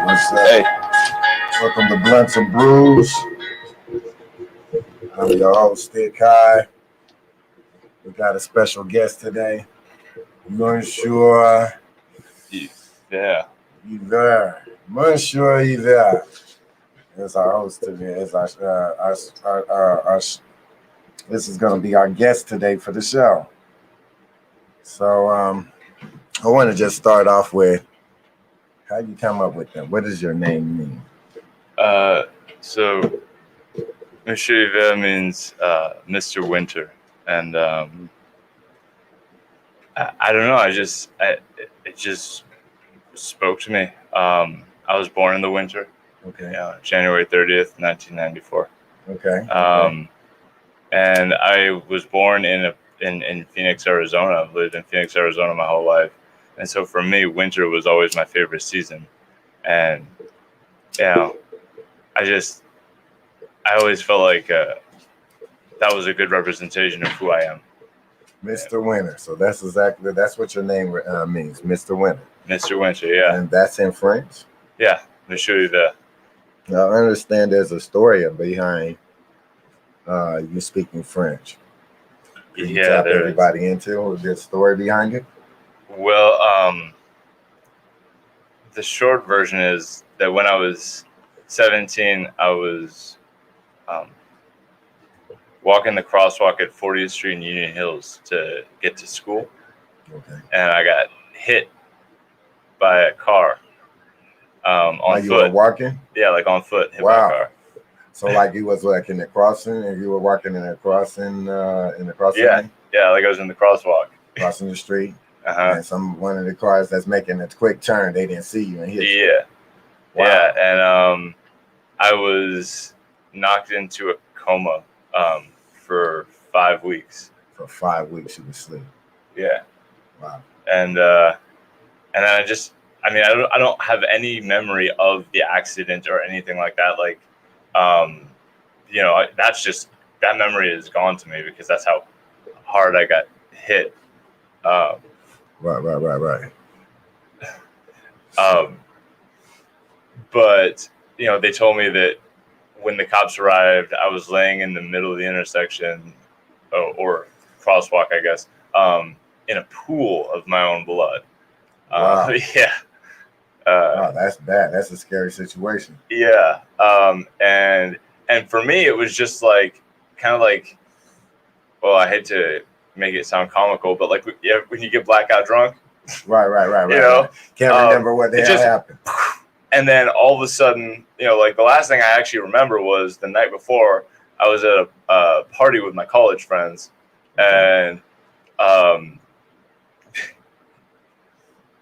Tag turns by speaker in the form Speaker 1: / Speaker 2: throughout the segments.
Speaker 1: What's up? Hey. Welcome to Bluntz&Brewz. I'm your host, Sticc. We got a special guest today. Monsieur Hiver. Monsieur Hiver is our host today. This is going to be our guest today for the show. So I want to just start off with how you come up with them. What does your name mean?
Speaker 2: So Monsieur Hiver means Mr. Winter, and I don't know. It just spoke to me. I was born in the winter.
Speaker 1: Okay.
Speaker 2: January 30th, 1994.
Speaker 1: Okay.
Speaker 2: And I was born in Phoenix, Arizona. I've lived in Phoenix, Arizona my whole life. And so for me, winter was always my favorite season. And, I always felt like that was a good representation of who I am.
Speaker 1: Mr. Winter. So that's what your name means, Mr. Winter.
Speaker 2: Mr. Winter, yeah.
Speaker 1: And that's in French?
Speaker 2: Yeah, Monsieur Hiver.
Speaker 1: Now, I understand there's a story behind you speaking French. Can you tap everybody into the story behind it?
Speaker 2: Well, the short version is that when I was 17, I was walking the crosswalk at 40th Street in Union Hills to get to school.
Speaker 1: Okay.
Speaker 2: And I got hit by a car on foot.
Speaker 1: You were walking?
Speaker 2: Yeah, like on foot, hit by a car.
Speaker 1: So like you was like in the crossing, and you were walking in the crossing, lane?
Speaker 2: Yeah, like I was in the crosswalk.
Speaker 1: Crossing the street.
Speaker 2: Uh-huh.
Speaker 1: And one of the cars that's making a quick turn, they didn't see you and hit you.
Speaker 2: Yeah.
Speaker 1: Wow.
Speaker 2: Yeah, and I was knocked into a coma for 5 weeks.
Speaker 1: For 5 weeks you were asleep.
Speaker 2: Yeah.
Speaker 1: Wow.
Speaker 2: And I don't have any memory of the accident or anything like that. Like, that's just, that memory is gone to me because that's how hard I got hit.
Speaker 1: Right.
Speaker 2: But they told me that when the cops arrived, I was laying in the middle of the intersection, or crosswalk, I guess, in a pool of my own blood.
Speaker 1: Wow.
Speaker 2: Yeah.
Speaker 1: Wow, that's bad. That's a scary situation.
Speaker 2: Yeah. And for me, it was just like, kind of like, well, I hate to make it sound comical, but like when you get blackout drunk.
Speaker 1: Right. Can't remember what the hell happened.
Speaker 2: And then all of a sudden, like the last thing I actually remember was the night before I was at a party with my college friends, and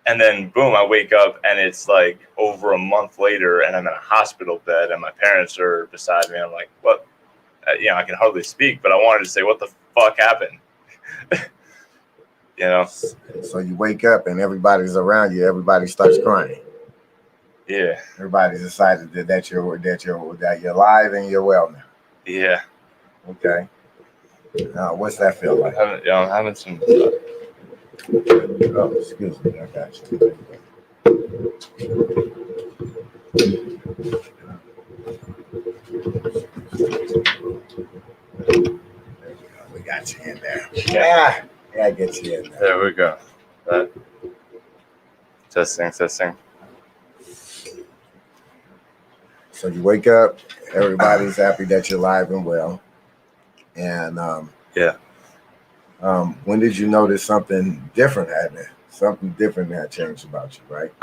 Speaker 2: then boom, I wake up and it's like over a month later, and I'm in a hospital bed, and my parents are beside me. I'm like, what? I can hardly speak, but I wanted to say, what the fuck happened?
Speaker 1: So you wake up and everybody's around you. Everybody starts crying.
Speaker 2: Yeah.
Speaker 1: Everybody's decided that you're alive and you're well now.
Speaker 2: Yeah.
Speaker 1: Okay. Now, what's that feel like?
Speaker 2: I'm having some.
Speaker 1: Oh, excuse me. I got you. We got you in there. Yeah, I get you in there.
Speaker 2: There we go. Testing.
Speaker 1: So you wake up, everybody's happy that you're alive and well. And when did you notice something different had changed about you, right?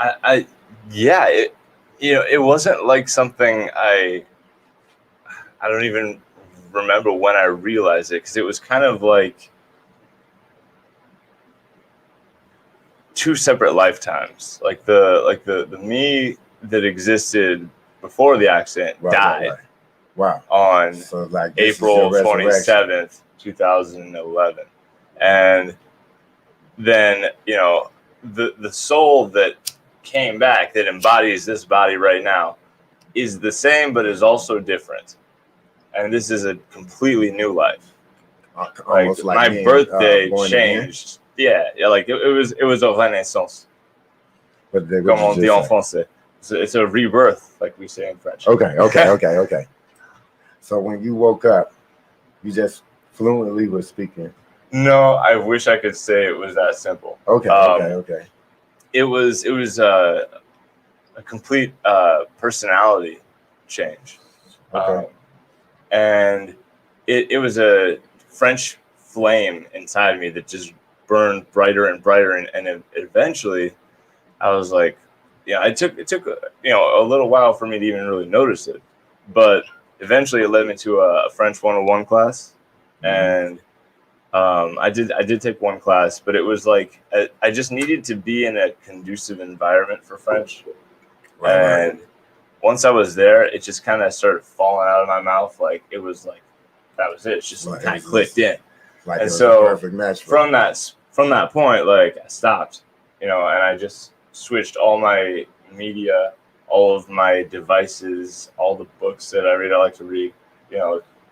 Speaker 2: It wasn't like something I don't even remember when I realized it, because it was kind of like two separate lifetimes. Like the me that existed before the accident died.
Speaker 1: Right. Wow.
Speaker 2: On April 27th, 2011. And then, the soul that came back, that embodies this body right now, is the same, but is also different. And this is a completely new life.
Speaker 1: Almost like
Speaker 2: my birthday changed. Yeah, like it was a renaissance. Comme on dit en français. it's a rebirth, like we say in French.
Speaker 1: Okay. So when you woke up, you just fluently were speaking.
Speaker 2: No, I wish I could say it was that simple.
Speaker 1: Okay.
Speaker 2: It was a complete personality change.
Speaker 1: Okay.
Speaker 2: And it was a French flame inside me that just burned brighter and brighter, and eventually I was like, yeah, it took a little while for me to even really notice it, but eventually it led me to a French 101 class, and I did take one class, but it was like I just needed to be in a conducive environment for French, and once I was there, it just kind of started falling out of my mouth. Like it was like that was it. It's just kind of clicked in.
Speaker 1: Like
Speaker 2: and
Speaker 1: it was
Speaker 2: so
Speaker 1: a perfect match
Speaker 2: from that point, like I stopped, and I just switched all my media, all of my devices, all the books that I read. I like to read,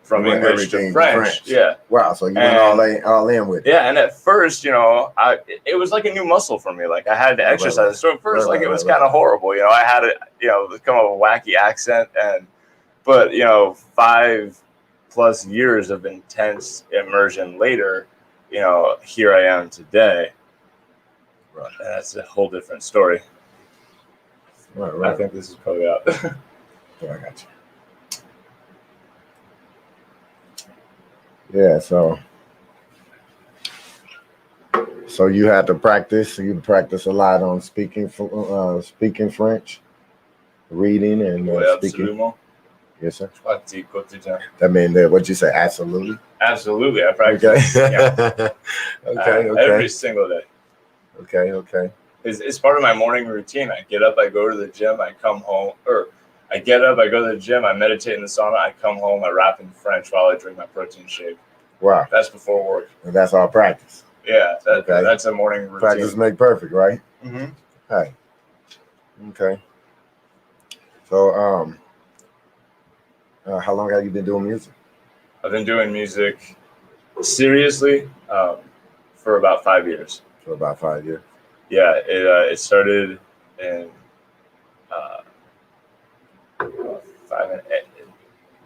Speaker 2: from English to French. Yeah.
Speaker 1: Wow. So you went all in with it.
Speaker 2: Yeah. And at first, it was like a new muscle for me. Like I had to exercise. So at first, it was kind of horrible. I had to, come up with a wacky accent, but 5+ years of intense immersion later, here I am today.
Speaker 1: Right.
Speaker 2: And that's a whole different story.
Speaker 1: Right.
Speaker 2: I think this is probably out.
Speaker 1: Yeah, I got you. Yeah, so you had to practice. You practice a lot on speaking French, reading and speaking.
Speaker 2: Absolument.
Speaker 1: Yes, sir.
Speaker 2: That
Speaker 1: means what you say? Absolutely.
Speaker 2: Absolutely, I practice.
Speaker 1: Okay.
Speaker 2: Yeah.
Speaker 1: Okay.
Speaker 2: Every single day.
Speaker 1: Okay.
Speaker 2: It's part of my morning routine. I get up, I go to the gym, I come home, I get up, I go to the gym, I meditate in the sauna, I come home, I rap in French while I drink my protein shake.
Speaker 1: Wow.
Speaker 2: That's before work.
Speaker 1: And that's all practice.
Speaker 2: Yeah, that's a morning routine.
Speaker 1: Practice make perfect, right?
Speaker 2: Mm-hmm.
Speaker 1: Hey. Okay. So, how long have you been doing music?
Speaker 2: I've been doing music seriously for about 5 years.
Speaker 1: For about 5 years?
Speaker 2: Yeah, it started in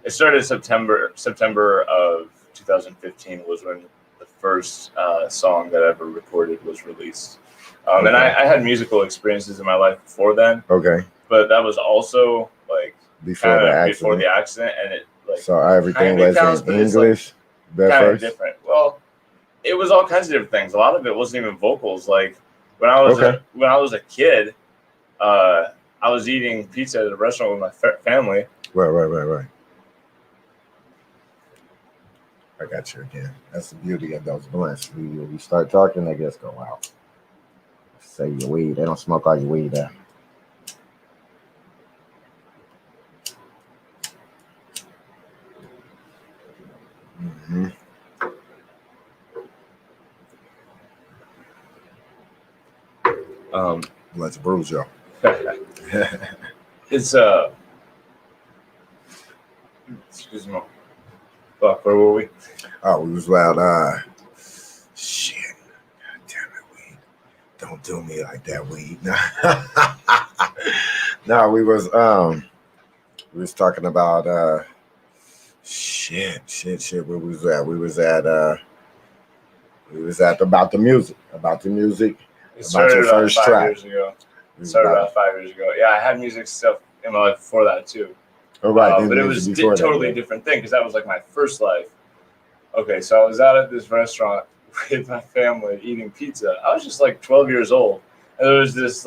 Speaker 2: it started September of 2015 was when the first song that I ever recorded was released. And I had musical experiences in my life before then.
Speaker 1: Okay.
Speaker 2: But that was also like
Speaker 1: before the
Speaker 2: accident, and it
Speaker 1: so everything was in English.
Speaker 2: Kind of different. Well, it was all kinds of different things. A lot of it wasn't even vocals. Like when I was a kid, I was eating pizza at a restaurant with my family.
Speaker 1: Right. I got you again. That's the beauty of those blunts. We start talking, they just go out. Say your weed. They don't smoke all your weed there. Mm-hmm. Bluntz&Brewz Show.
Speaker 2: It's excuse me. Fuck, where were we?
Speaker 1: Oh, we was loud. Shit. God damn it, weed. Don't do me like that, weed. No, we was talking about shit. Where we was at? We was at about the music.
Speaker 2: It started
Speaker 1: your first
Speaker 2: about 5
Speaker 1: track.
Speaker 2: years ago. It started about 5 years ago. Yeah, I had music stuff in my life before that too.
Speaker 1: Oh, right.
Speaker 2: But it was a totally different thing because that was like my first life. Okay, so I was out at this restaurant with my family eating pizza. I was just like 12 years old, and there was this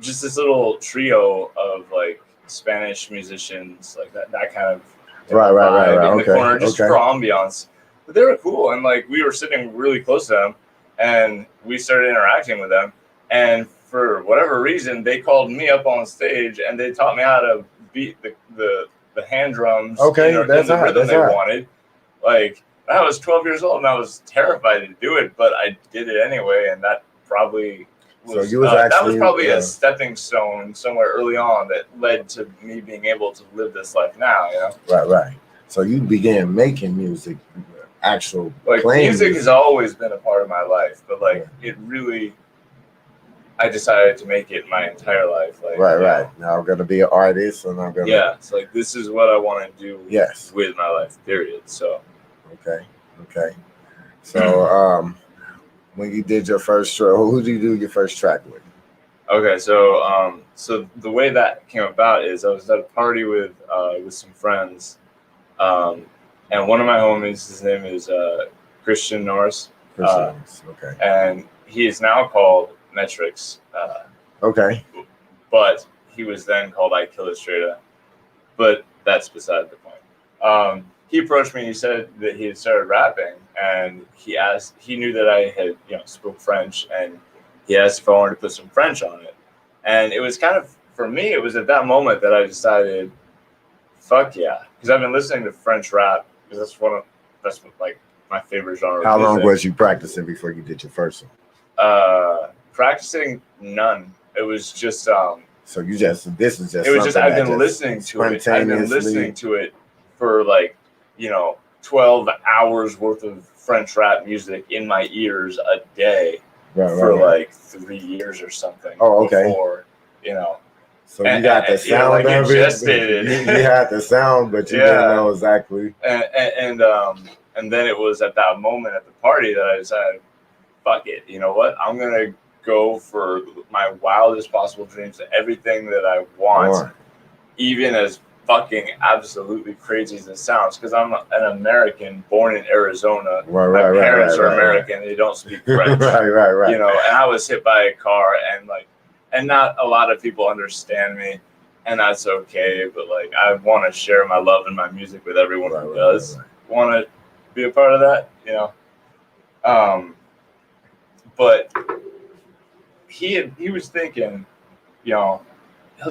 Speaker 2: just this little trio of like Spanish musicians, like that kind of
Speaker 1: right.
Speaker 2: in the corner just for ambiance. But they were cool, and like we were sitting really close to them, and we started interacting with them, and for whatever reason, they called me up on stage and they taught me how to beat the hand drums.
Speaker 1: Okay,
Speaker 2: in the rhythm they wanted. Like I was 12 years old and I was terrified to do it, but I did it anyway, and that probably was, that was probably a stepping stone somewhere early on that led to me being able to live this life now.
Speaker 1: Right. So you began making music, actual
Speaker 2: like playing music has always been a part of my life, but like it really. I decided to make it my entire life. Like,
Speaker 1: right. Now I'm gonna be an artist, and I'm gonna.
Speaker 2: Yeah, it's like this is what I want to do.
Speaker 1: Yes.
Speaker 2: With my life, period. So.
Speaker 1: Okay. So when you did your first track, who did you do your first track with?
Speaker 2: Okay, so so the way that came about is I was at a party with some friends, and one of my homies, his name is Christian Norris.
Speaker 1: Okay.
Speaker 2: And he is now called Metrics.
Speaker 1: Okay.
Speaker 2: But he was then called Illustrator. But that's beside the point. He approached me and he said that he had started rapping, and he knew that I had, spoke French, and he asked if I wanted to put some French on it. And it was kind of, for me, it was at that moment that I decided, fuck yeah. Because I've been listening to French rap, because that's like my favorite genre.
Speaker 1: How long was you practicing before you did your first
Speaker 2: one? Practicing none. It was just
Speaker 1: so you just this is just
Speaker 2: it was just I've been listening to it. I've been listening to it for 12 hours worth of French rap music in my ears a day for 3 years or something.
Speaker 1: Oh, okay.
Speaker 2: Before,
Speaker 1: So you got the sound of it. You had the sound, but you didn't know exactly.
Speaker 2: And then it was at that moment at the party that I decided, fuck it. You know what? I'm gonna go for my wildest possible dreams, everything that I want, even as fucking absolutely crazy as it sounds, because I'm an American born in Arizona. My parents are American. They don't speak French.
Speaker 1: Right.
Speaker 2: And I was hit by a car, and not a lot of people understand me, and that's okay. But I want to share my love and my music with everyone who does want to be a part of that. But he was thinking, he'll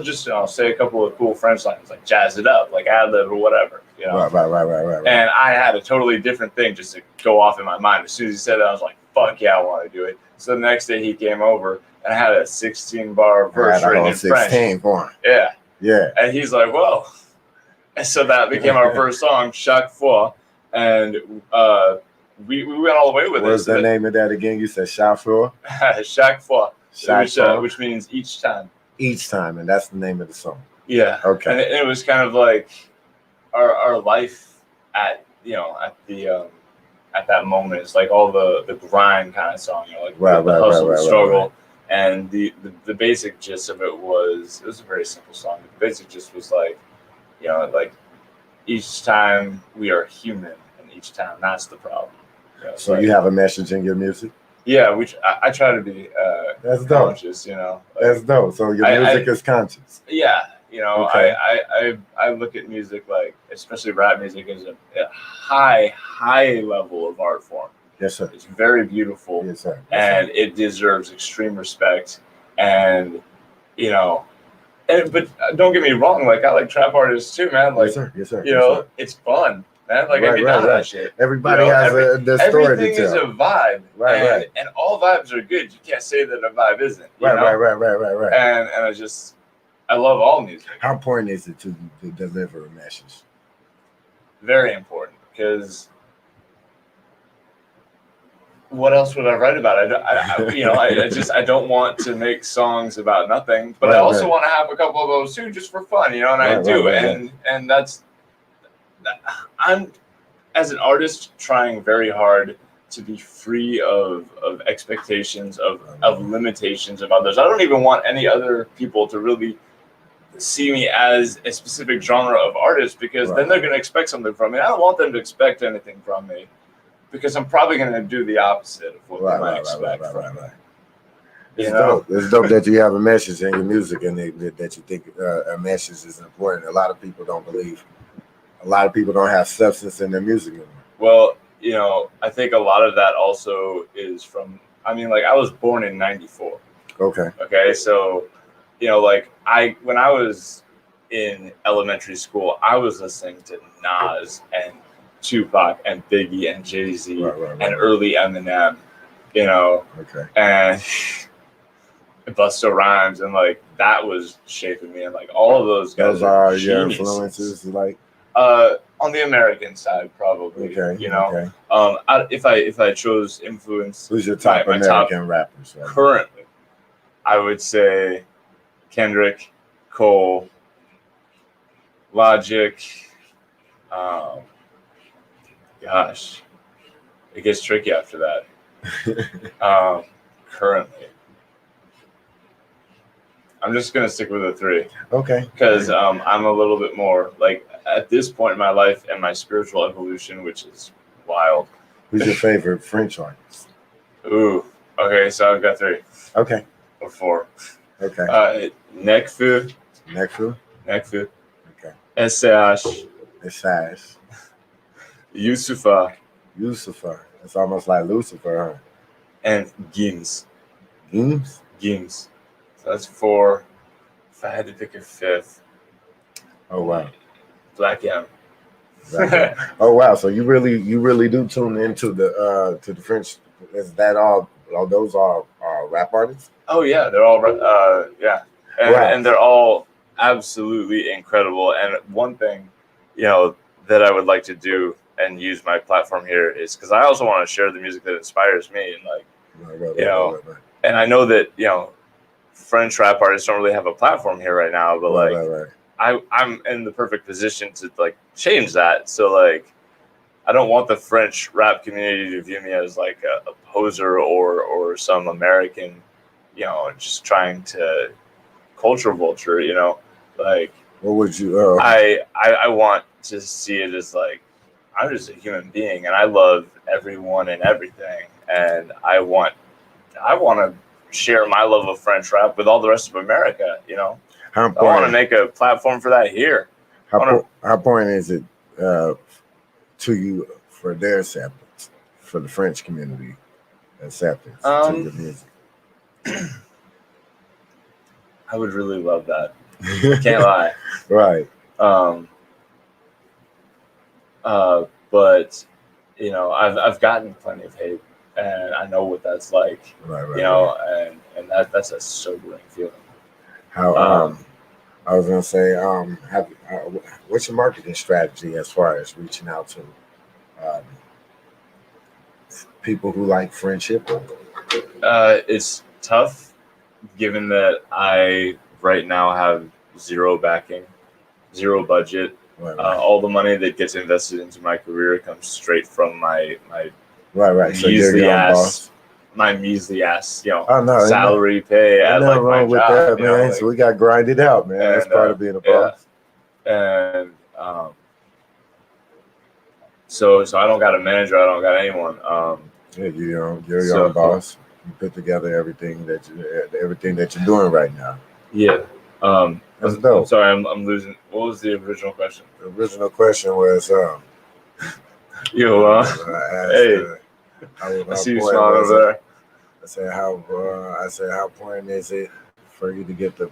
Speaker 2: just say a couple of cool French lines, like jazz it up, like ad lib or whatever.
Speaker 1: Right.
Speaker 2: And I had a totally different thing just to go off in my mind. As soon as he said that, I was like, fuck yeah, I want to do it. So the next day he came over and I had a 16-bar verse written in French.
Speaker 1: For him.
Speaker 2: Yeah. And he's like, whoa. And so that became our first song, Chaque fois. And we went all the way with it.
Speaker 1: What's the name of that again? You said Chaque fois?
Speaker 2: Chaque fois. Which means each time.
Speaker 1: Each time, and that's the name of the song.
Speaker 2: Yeah.
Speaker 1: Okay.
Speaker 2: And it was kind of like our life at that moment. It's like all the grind kind of song, the hustle, the struggle. And the basic gist of it was a very simple song. The basic gist was each time we are human, and each time that's the problem.
Speaker 1: So you have a message in your music?
Speaker 2: Yeah, which I try to be
Speaker 1: that's dope.
Speaker 2: Conscious,
Speaker 1: that's dope. So your music is conscious.
Speaker 2: Yeah,
Speaker 1: okay.
Speaker 2: I look at music, especially rap music, as a high level of art form.
Speaker 1: Yes, sir.
Speaker 2: It's very beautiful.
Speaker 1: Yes, sir.
Speaker 2: And it deserves extreme respect. And but don't get me wrong, I like trap artists too, man.
Speaker 1: Yes, sir.
Speaker 2: It's fun. Man, I get down to that shit.
Speaker 1: Everybody has the story to tell.
Speaker 2: Everything is a vibe. And all vibes are good. You can't say that a vibe isn't.
Speaker 1: Right.
Speaker 2: And I love all music.
Speaker 1: How important is it to deliver a message?
Speaker 2: Very important, because what else would I write about? I don't want to make songs about nothing, but I also want to have a couple of those too, just for fun, and I do. And that's, I'm, as an artist, trying very hard to be free of expectations, of limitations of others. I don't even want any other people to really see me as a specific genre of artist, because then they're going to expect something from me. I don't want them to expect anything from me, because I'm probably going to do the opposite of what they might expect from me.
Speaker 1: It's dope. It's dope that you have a message in your music, and that you think a message is important. A lot of people don't believe. A lot of people don't have substance in their music anymore.
Speaker 2: Well, I think a lot of that also is from, I was born in 94. Okay. So, when I was in elementary school, I was listening to Nas and Tupac and Biggie and Jay-Z and early Eminem, and Busta Rhymes, and that was shaping me, and all of those guys.
Speaker 1: Those are your influences,
Speaker 2: on the American side, probably.
Speaker 1: Okay.
Speaker 2: If I chose influence,
Speaker 1: who's your top American rappers?
Speaker 2: Currently, I would say Kendrick, Cole, Logic. Gosh, it gets tricky after that. Currently, I'm just gonna stick with the 3.
Speaker 1: Okay.
Speaker 2: Because I'm a little bit more like at this point in my life and my spiritual evolution, which is wild.
Speaker 1: Who's your favorite French artist?
Speaker 2: Ooh. Okay, so I've got 3.
Speaker 1: Okay.
Speaker 2: Or 4.
Speaker 1: Okay.
Speaker 2: Nekfeu.
Speaker 1: Nekfeu. Okay.
Speaker 2: SH.
Speaker 1: SH.
Speaker 2: Yusufa.
Speaker 1: It's almost like Lucifer, huh?
Speaker 2: And Gims.
Speaker 1: Gims.
Speaker 2: So that's 4. If I had to pick a 5th.
Speaker 1: Oh wow.
Speaker 2: Black M.
Speaker 1: Oh wow. So you really do tune into the French. Is that all? Those are rap artists?
Speaker 2: Oh yeah, they're all yeah, and they're all absolutely incredible. And one thing, that I would like to do and use my platform here is because I also want to share the music that inspires me, and right. And I know that French rap artists don't really have a platform here right now, but right. I'm in the perfect position to change that. So I don't want the French rap community to view me as a poser or some American, just trying to culture vulture, what
Speaker 1: would you?
Speaker 2: I want to see it as I'm just a human being and I love everyone and everything, and I want to share my love of French rap with all the rest of America. I want to make a platform for that here.
Speaker 1: How important is it to you for their acceptance, for the French community acceptance to your music?
Speaker 2: I would really love that. Can't lie.
Speaker 1: Right.
Speaker 2: But I've gotten plenty of hate, and I know what that's like. Right. And that's a sobering feeling.
Speaker 1: How I was gonna say, what's your marketing strategy as far as reaching out to people who like friendship?
Speaker 2: It's tough, given that I right now have zero backing, zero budget. Right. All the money that gets invested into my career comes straight from my
Speaker 1: right. So you're your own boss.
Speaker 2: My measly ass, salary pay at
Speaker 1: nothing wrong
Speaker 2: my
Speaker 1: with
Speaker 2: job,
Speaker 1: that, man. So we got grinded out, man. That's part of being a boss.
Speaker 2: Yeah. And so I don't got a manager. I don't got anyone.
Speaker 1: You're your own boss. You put together everything that you're doing right now.
Speaker 2: Yeah.
Speaker 1: That's dope.
Speaker 2: I'm sorry, I'm losing. What was the original question?
Speaker 1: The original question was,
Speaker 2: hey. I see you smiling over there.
Speaker 1: I said, how important is it for you to get the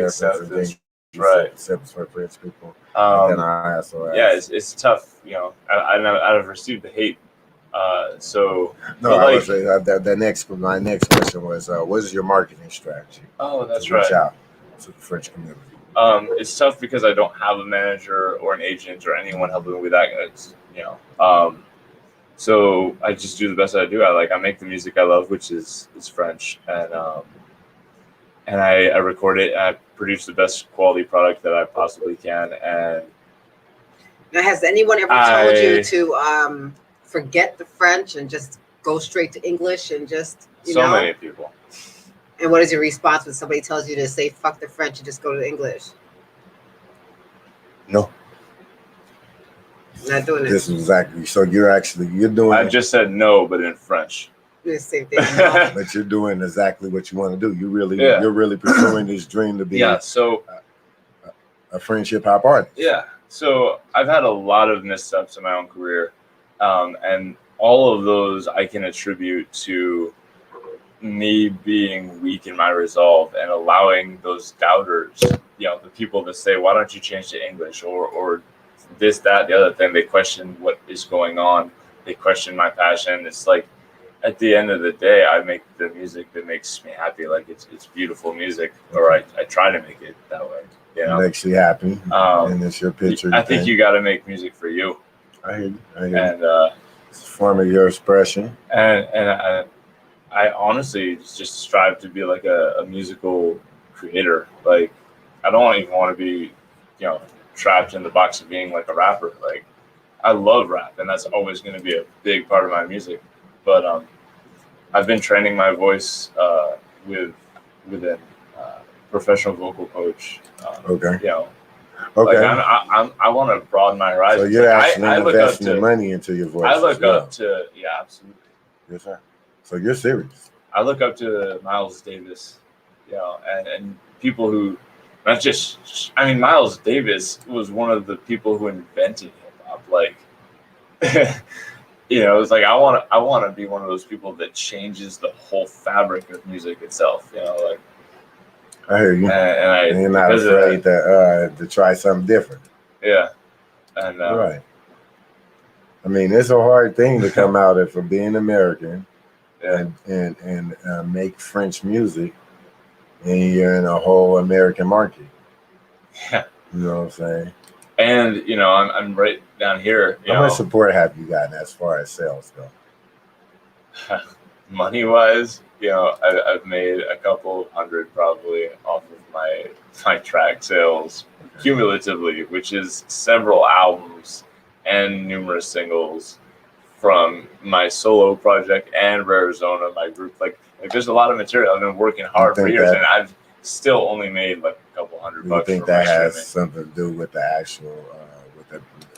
Speaker 2: acceptance, right?
Speaker 1: Acceptance for French people.
Speaker 2: And
Speaker 1: then I also asked,
Speaker 2: yeah, it's tough. I've received the hate. So
Speaker 1: no, I was saying my next question was, what is your marketing strategy?
Speaker 2: Oh, that's
Speaker 1: to
Speaker 2: right.
Speaker 1: Reach out to the French community.
Speaker 2: It's tough because I don't have a manager or an agent or anyone helping me with that. So I just do the best I do. I make the music I love, which is French, and I record it. And I produce the best quality product that I possibly can. And
Speaker 3: now, has anyone ever told you to forget the French and just go straight to English and just
Speaker 2: so many people?
Speaker 3: And what is your response when somebody tells you to say fuck the French and just go to English?
Speaker 1: No.
Speaker 3: Not doing it.
Speaker 1: This is exactly. So you're doing.
Speaker 2: I just said no, but in French.
Speaker 3: The same thing.
Speaker 1: But you're doing exactly what you want to do. You're really pursuing this dream to be.
Speaker 2: So
Speaker 1: a French hip hop artist.
Speaker 2: Yeah. So I've had a lot of missteps in my own career, and all of those I can attribute to me being weak in my resolve and allowing those doubters, the people that say, "Why don't you change to English?" or this, that, the other thing. They question what is going on. They question my passion. It's at the end of the day, I make the music that makes me happy. It's beautiful music, or I try to make it that way.
Speaker 1: It makes you happy, and it's your picture.
Speaker 2: I think you got to make music for you.
Speaker 1: I hear you.
Speaker 2: And
Speaker 1: it's a form of your expression.
Speaker 2: And I honestly just strive to be like a musical creator. Like, I don't even want to be, trapped in the box of being like a rapper. Like, I love rap, and that's always going to be a big part of my music. But I've been training my voice with a professional vocal coach.
Speaker 1: Okay.
Speaker 2: Okay. Like I want to broaden my horizons.
Speaker 1: So you're actually
Speaker 2: I
Speaker 1: investing your money into your voice.
Speaker 2: I look up to absolutely.
Speaker 1: Yes, sir. So you're serious.
Speaker 2: I look up to Miles Davis, and people who, not just, I mean, Miles Davis was one of the people who invented hip hop. Like, it's like I want to be one of those people that changes the whole fabric of music itself. Like.
Speaker 1: I hear you. And you're not afraid to try something different.
Speaker 2: Yeah. And
Speaker 1: right. I mean, it's a hard thing to come out of for being American and make French music, and you're in a whole American market.
Speaker 2: Yeah.
Speaker 1: You know what I'm saying?
Speaker 2: And I'm right down here.
Speaker 1: How much support have you gotten as far as sales go?
Speaker 2: Money wise, I've made a couple hundred probably off of my track sales cumulatively, which is several albums and numerous singles from my solo project and Arizona, my group. Like there's a lot of material. I've been working hard for years, and I've still only made like a couple $100.
Speaker 1: Do you think that has something to do with the actual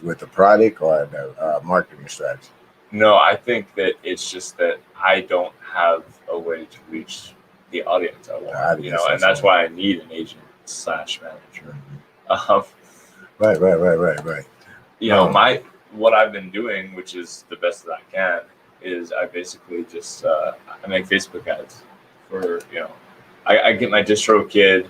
Speaker 1: with the product or the marketing strategy?
Speaker 2: No, I think that it's just that I don't have a way to reach the audience I want, and that's why I need an agent / manager.
Speaker 1: Right.
Speaker 2: What I've been doing, which is the best that I can, is I basically just I make Facebook ads for I get my DistroKid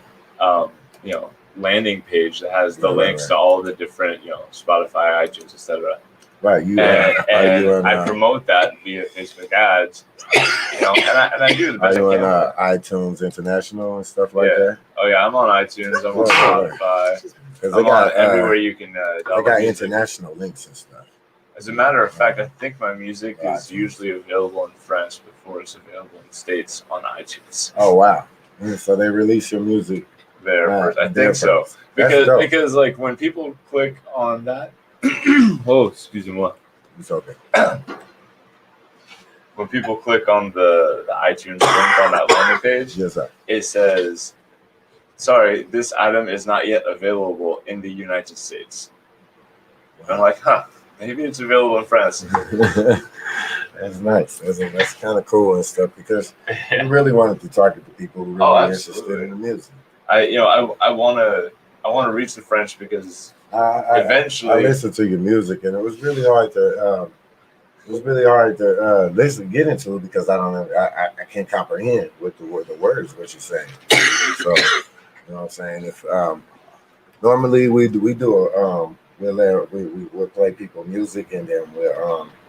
Speaker 2: landing page that has the links to all the different Spotify, iTunes, etc.
Speaker 1: Right,
Speaker 2: I promote that via Facebook ads, and I do the best I can.
Speaker 1: On iTunes International and stuff like that?
Speaker 2: Oh yeah, I'm on iTunes. I'm on Spotify. I'm on everywhere you can.
Speaker 1: They got international links and stuff.
Speaker 2: As a matter of fact, I think my music is usually available in France before it's available in the States on iTunes.
Speaker 1: Oh wow! So they release your music
Speaker 2: there first. I think so because like when people click on that. Oh, excuse me.
Speaker 1: It's okay.
Speaker 2: When people click on the iTunes link on that landing page,
Speaker 1: yes, sir.
Speaker 2: It says, "Sorry, this item is not yet available in the United States." And I'm like, maybe it's available in France.
Speaker 1: That's nice. That's kind of cool and stuff because we really wanted to target the people who really are interested in the music.
Speaker 2: I want to reach the French because. Eventually,
Speaker 1: I listened to your music, and it was really hard to get into it because I can't comprehend what the words what you're saying. So, you know what I'm saying? If normally we do we'll play people music, and then we'll you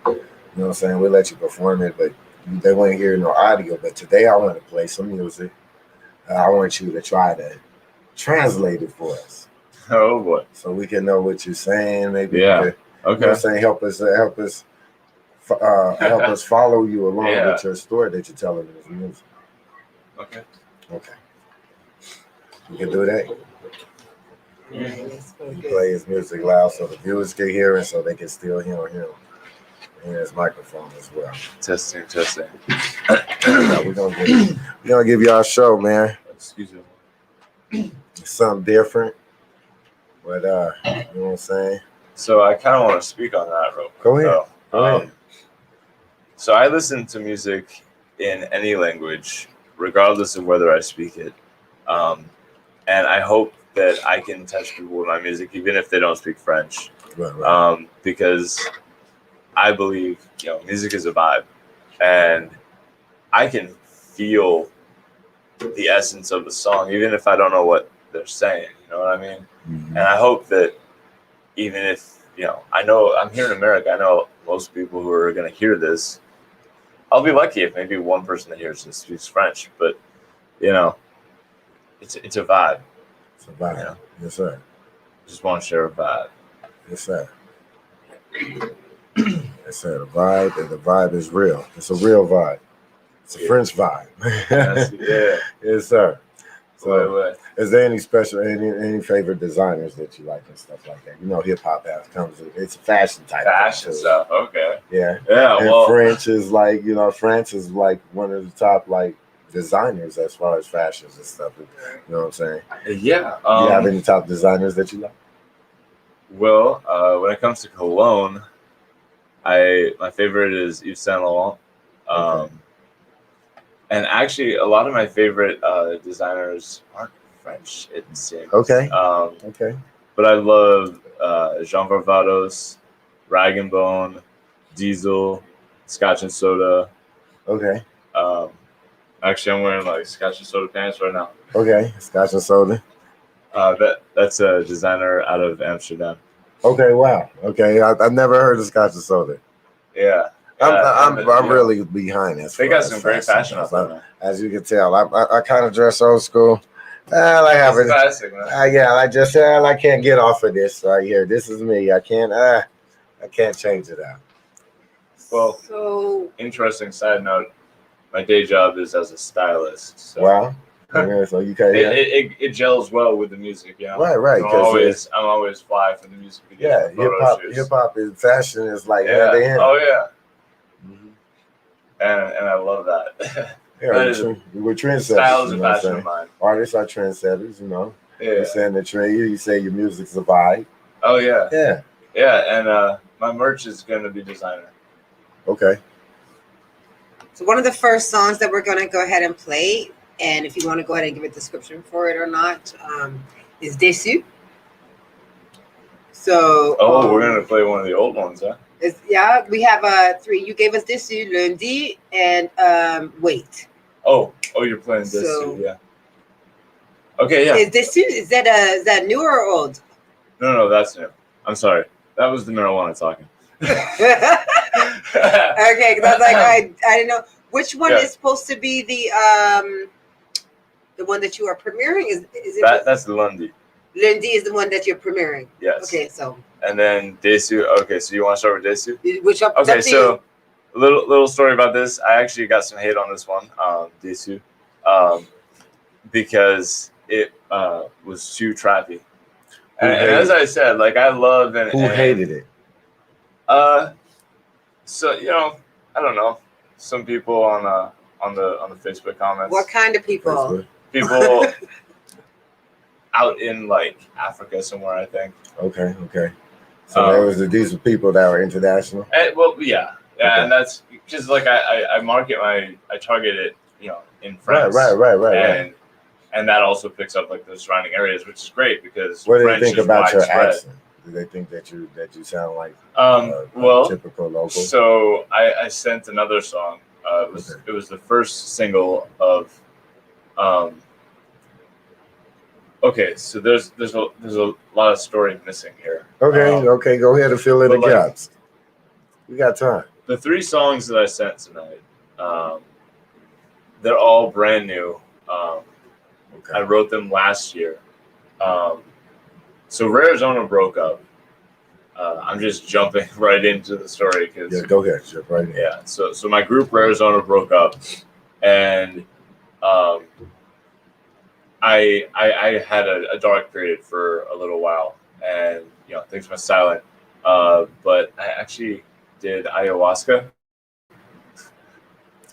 Speaker 1: know what I'm saying, we'll let you perform it, but they won't hear no audio. But today I want to play some music. I want you to try to translate it for us.
Speaker 2: Oh boy!
Speaker 1: So we can know what you're saying. Maybe
Speaker 2: okay.
Speaker 1: You know what I'm saying, help us follow you along with your story that you're telling in this music.
Speaker 2: Okay.
Speaker 1: We can do that. You play his music loud so the viewers can hear it, so they can still hear him and his microphone as well.
Speaker 2: Testing.
Speaker 1: We're gonna give y'all a show, man.
Speaker 2: Excuse
Speaker 1: me. Something different. But you know what I'm saying?
Speaker 2: So I kind of want to speak on that real quick.
Speaker 1: Go ahead.
Speaker 2: So I listen to music in any language, regardless of whether I speak it. And I hope that I can touch people with my music, even if they don't speak French.
Speaker 1: Right.
Speaker 2: Because I believe, music is a vibe. And I can feel the essence of the song, even if I don't know what they're saying. You know what I mean?
Speaker 1: Mm-hmm.
Speaker 2: And I hope that even if, I know I'm here in America, I know most people who are going to hear this, I'll be lucky if maybe one person that hears this speaks French, but, it's a vibe.
Speaker 1: It's a vibe. Yes, sir.
Speaker 2: Just want to share a vibe.
Speaker 1: Yes, sir. Yes, sir. The vibe is real. It's a real vibe. It's a French vibe.
Speaker 2: Yeah.
Speaker 1: Yes, sir. So,
Speaker 2: Wait.
Speaker 1: is there any special, any favorite designers that you like and stuff like that? You know, hip hop it's a fashion type.
Speaker 2: Fashion stuff. Okay.
Speaker 1: Yeah.
Speaker 2: Yeah.
Speaker 1: And
Speaker 2: Well,
Speaker 1: France is like one of the top like designers as far as fashions and stuff. You know what I'm saying?
Speaker 2: Yeah.
Speaker 1: Do you have any top designers that you like?
Speaker 2: Well, when it comes to cologne, my favorite is Yves Saint Laurent.
Speaker 1: Okay.
Speaker 2: And actually, a lot of my favorite designers aren't French, it seems.
Speaker 1: Okay.
Speaker 2: Okay. But I love Jean Varvatos, Rag and Bone, Diesel, Scotch and Soda.
Speaker 1: Okay.
Speaker 2: Actually, I'm wearing like Scotch and Soda pants right now.
Speaker 1: Okay. Scotch and Soda.
Speaker 2: That's a designer out of Amsterdam.
Speaker 1: Okay. Wow. Okay. I've never heard of Scotch and Soda.
Speaker 2: Yeah.
Speaker 1: I'm really behind this.
Speaker 2: They got some great fashion up there.
Speaker 1: As you can tell, I kind of dress old school. I have it.
Speaker 2: Classic, man.
Speaker 1: I can't get off of this right here. This is me. I can't change it out.
Speaker 2: Well,
Speaker 3: so
Speaker 2: interesting side note. My day job is as a stylist. So.
Speaker 1: Wow. Yeah, so you can't.
Speaker 2: It gels well with the music, you know.
Speaker 1: Right.
Speaker 2: I'm always fly for the music video.
Speaker 1: Yeah, hip hop is fashion is like
Speaker 2: yeah. Oh yeah.
Speaker 1: Mm-hmm.
Speaker 2: And I love that.
Speaker 1: Yeah, we're trendsetters.
Speaker 2: Styles and fashion of mine.
Speaker 1: Artists are trendsetters, you know.
Speaker 2: Yeah.
Speaker 1: You're saying the trend. You say your music's a vibe.
Speaker 2: Oh yeah.
Speaker 1: Yeah.
Speaker 2: Yeah, and my merch is gonna be designer.
Speaker 1: Okay.
Speaker 3: So one of the first songs that we're going to go ahead and play, and if you want to go ahead and give a description for it or not, is Déçu. So
Speaker 2: we're going to play one of the old ones, huh?
Speaker 3: We have 3. You gave us Déçu, Lundi, and Wait.
Speaker 2: Oh, you're playing Déçu,
Speaker 3: So,
Speaker 2: yeah. Okay, yeah.
Speaker 3: Is that new or old?
Speaker 2: No, that's new. I'm sorry. That was the marijuana talking.
Speaker 3: Okay, because I was like, I didn't know which one is supposed to be the one that you are premiering. Is it
Speaker 2: that's Lundi.
Speaker 3: Lundi is the one that you're premiering.
Speaker 2: Yes.
Speaker 3: Okay, so.
Speaker 2: And then Déçu. Okay, so you want to start with Déçu?
Speaker 3: Okay,
Speaker 2: so a little story about this. I actually got some hate on this one, Déçu, because it was too trappy. And as I said, like I love and
Speaker 1: who hated it.
Speaker 2: So I don't know. Some people on the Facebook comments.
Speaker 3: What kind of people?
Speaker 1: Facebook.
Speaker 2: People out in like Africa somewhere, I think.
Speaker 1: Okay. So there was a decent people that were international.
Speaker 2: Yeah, and that's because like I target it, in France.
Speaker 1: Right.
Speaker 2: And that also picks up like the surrounding areas, which is great because
Speaker 1: what do
Speaker 2: French
Speaker 1: they think
Speaker 2: is
Speaker 1: about
Speaker 2: widespread.
Speaker 1: your accent? Do they think that you sound like typical local?
Speaker 2: So I sent another song. It was the first single of. Okay, so there's a lot of story missing here.
Speaker 1: Okay, go ahead and fill in the gaps. We got time.
Speaker 2: The 3 songs that I sent tonight, they're all brand new. I wrote them last year. So Rare Zona broke up. I'm just jumping right into the story because
Speaker 1: go ahead, jump right in.
Speaker 2: Yeah. So my group Rare Zona broke up, and I had a dark period for a little while, and things went silent. But I actually did ayahuasca.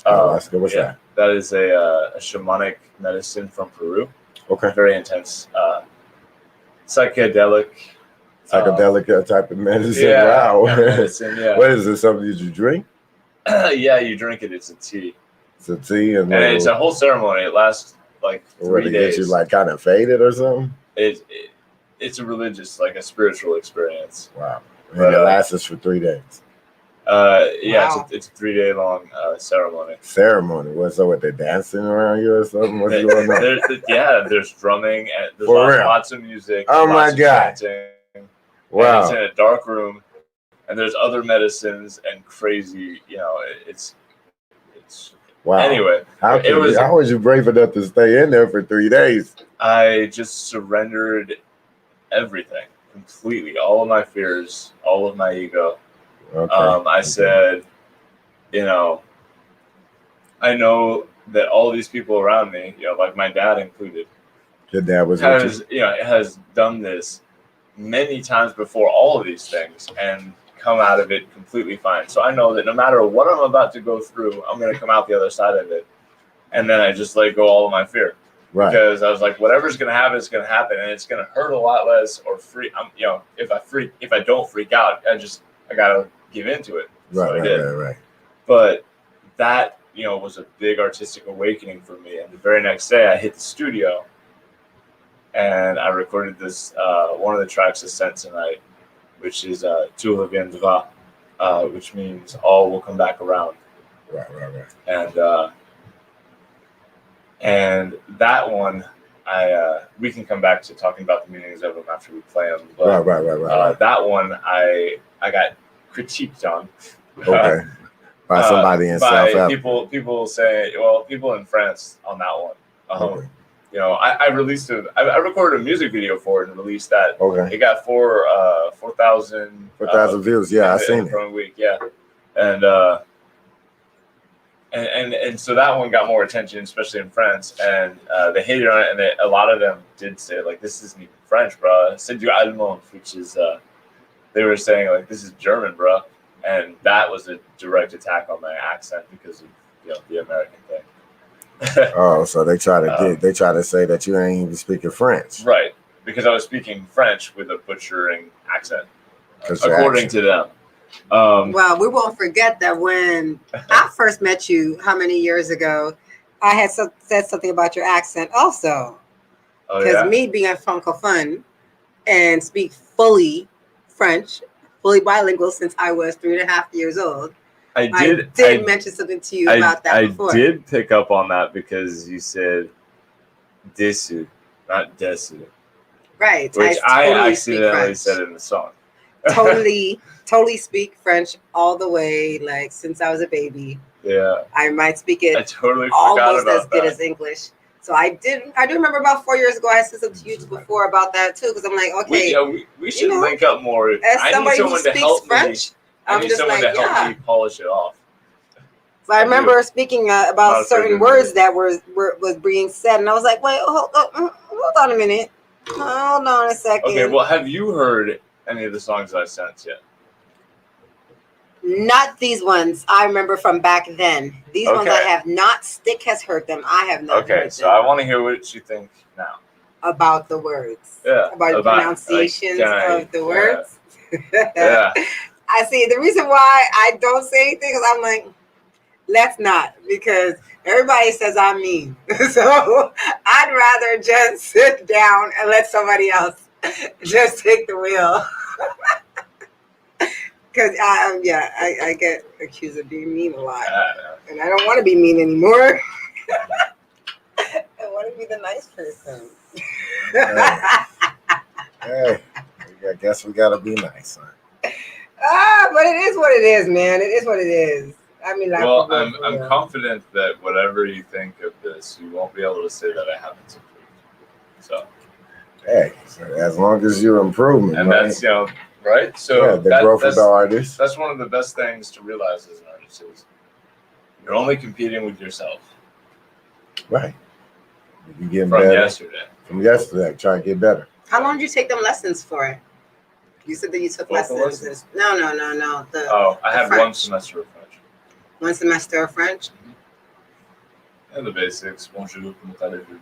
Speaker 1: Ayahuasca, what's that?
Speaker 2: That is a shamanic medicine from Peru.
Speaker 1: Okay.
Speaker 2: Very intense. Psychedelic
Speaker 1: type of medicine.
Speaker 2: Yeah,
Speaker 1: Wow.
Speaker 2: Medicine, yeah.
Speaker 1: What is it? Something that you drink?
Speaker 2: Yeah, you drink it. It's a tea.
Speaker 1: It's a tea, and
Speaker 2: it's a whole ceremony. It lasts like 3 days.
Speaker 1: Get you like kind of faded or something?
Speaker 2: It's a religious, like a spiritual experience.
Speaker 1: Wow. And it lasts for 3 days.
Speaker 2: Wow. It's a 3-day long ceremony.
Speaker 1: What? So they're dancing around you or something? What's going on?
Speaker 2: There's drumming and there's lots of music.
Speaker 1: Oh my God!
Speaker 2: Chanting,
Speaker 1: wow!
Speaker 2: And it's in a dark room, and there's other medicines and crazy. It's.
Speaker 1: Wow.
Speaker 2: Anyway,
Speaker 1: how was you brave enough to stay in there for 3 days?
Speaker 2: I just surrendered everything completely, all of my fears, all of my ego. I said, I know that all these people around me, like my dad included,
Speaker 1: your dad was
Speaker 2: has done this many times before all of these things and come out of it completely fine. So I know that no matter what I'm about to go through, I'm going to come out the other side of it. And then I just let go all of my fear. Right. Because I was like, whatever's going to happen is going to happen, and it's going to hurt a lot less or if I don't freak out, I got to give into it.
Speaker 1: Right.
Speaker 2: But that, was a big artistic awakening for me. And the very next day I hit the studio and I recorded this, one of the tracks is sent tonight, which is Tout reviendra, which means all will come back around.
Speaker 1: Right.
Speaker 2: And that one, we can come back to talking about the meanings of them after we play them. But,
Speaker 1: right.
Speaker 2: That one I got critiqued on.
Speaker 1: Okay. By somebody in South Africa.
Speaker 2: People say, people in France on that one.
Speaker 1: Okay.
Speaker 2: I released I recorded a music video for it and released that.
Speaker 1: Okay.
Speaker 2: It got 4,000
Speaker 1: views. Yeah, I seen it.
Speaker 2: From a week. Yeah, and so that one got more attention, especially in France, and they hated on it, and a lot of them did say like, this isn't even French, bro. C'est du allemand, which is they were saying like, this is German, bro. And that was a direct attack on my accent because of the American thing.
Speaker 1: Oh, so they try to say that you ain't even speaking French,
Speaker 2: right? Because I was speaking French with a butchering accent, according to them.
Speaker 3: Well, we won't forget that when I first met you, how many years ago, I had said something about your accent also. Because me being a francophone and speak fully French, fully bilingual since I was 3.5 years old. I did mention something to you about that before.
Speaker 2: I did pick up on that because you said desu, not desu.
Speaker 3: Right.
Speaker 2: Which I accidentally said in the song.
Speaker 3: Totally speak French all the way, like since I was a baby.
Speaker 2: Yeah.
Speaker 3: I might speak it
Speaker 2: almost
Speaker 3: as good as English. So I do remember about 4 years ago I said something to you before about that too, because I'm like, okay,
Speaker 2: we should link up more.
Speaker 3: As somebody who speaks French,
Speaker 2: I need someone to help me polish it off.
Speaker 3: So I remember speaking about certain words that was being said, and I was like, wait, hold on a minute. Hold on a second.
Speaker 2: Okay, well, have you heard any of the songs that I sent yet?
Speaker 3: Not these ones. I remember from back then. These ones I have not. Sticc has heard them. I have not heard them.
Speaker 2: Okay, so I want to hear what you think now.
Speaker 3: About the words.
Speaker 2: Yeah.
Speaker 3: About the pronunciations of the words.
Speaker 2: Yeah.
Speaker 3: I see. The reason why I don't say anything is I'm like, let's not, because everybody says I'm mean. So I'd rather just sit down and let somebody else just take the wheel. Because I get accused of being mean a lot, and I don't want to be mean anymore. I want to be the nice person.
Speaker 1: Hey, I guess we gotta be nice, huh?
Speaker 3: But it is what it is, man. It is what it is. I mean,
Speaker 2: I'm confident that whatever you think of this, you won't be able to say that I haven't improved. So,
Speaker 1: hey, as long as you're improving,
Speaker 2: and that's right. So
Speaker 1: the growth of the artist.
Speaker 2: That's one of the best things to realize as an artist is you're only competing with yourself.
Speaker 1: Right. You get
Speaker 2: better
Speaker 1: from yesterday. Try to get better.
Speaker 3: How long did you take them lessons for? You said that you took lessons. No.
Speaker 2: I had French. 1 semester of French.
Speaker 3: 1 semester of French?
Speaker 2: Mm-hmm. And the basics. Bonjour, comment allez-vous,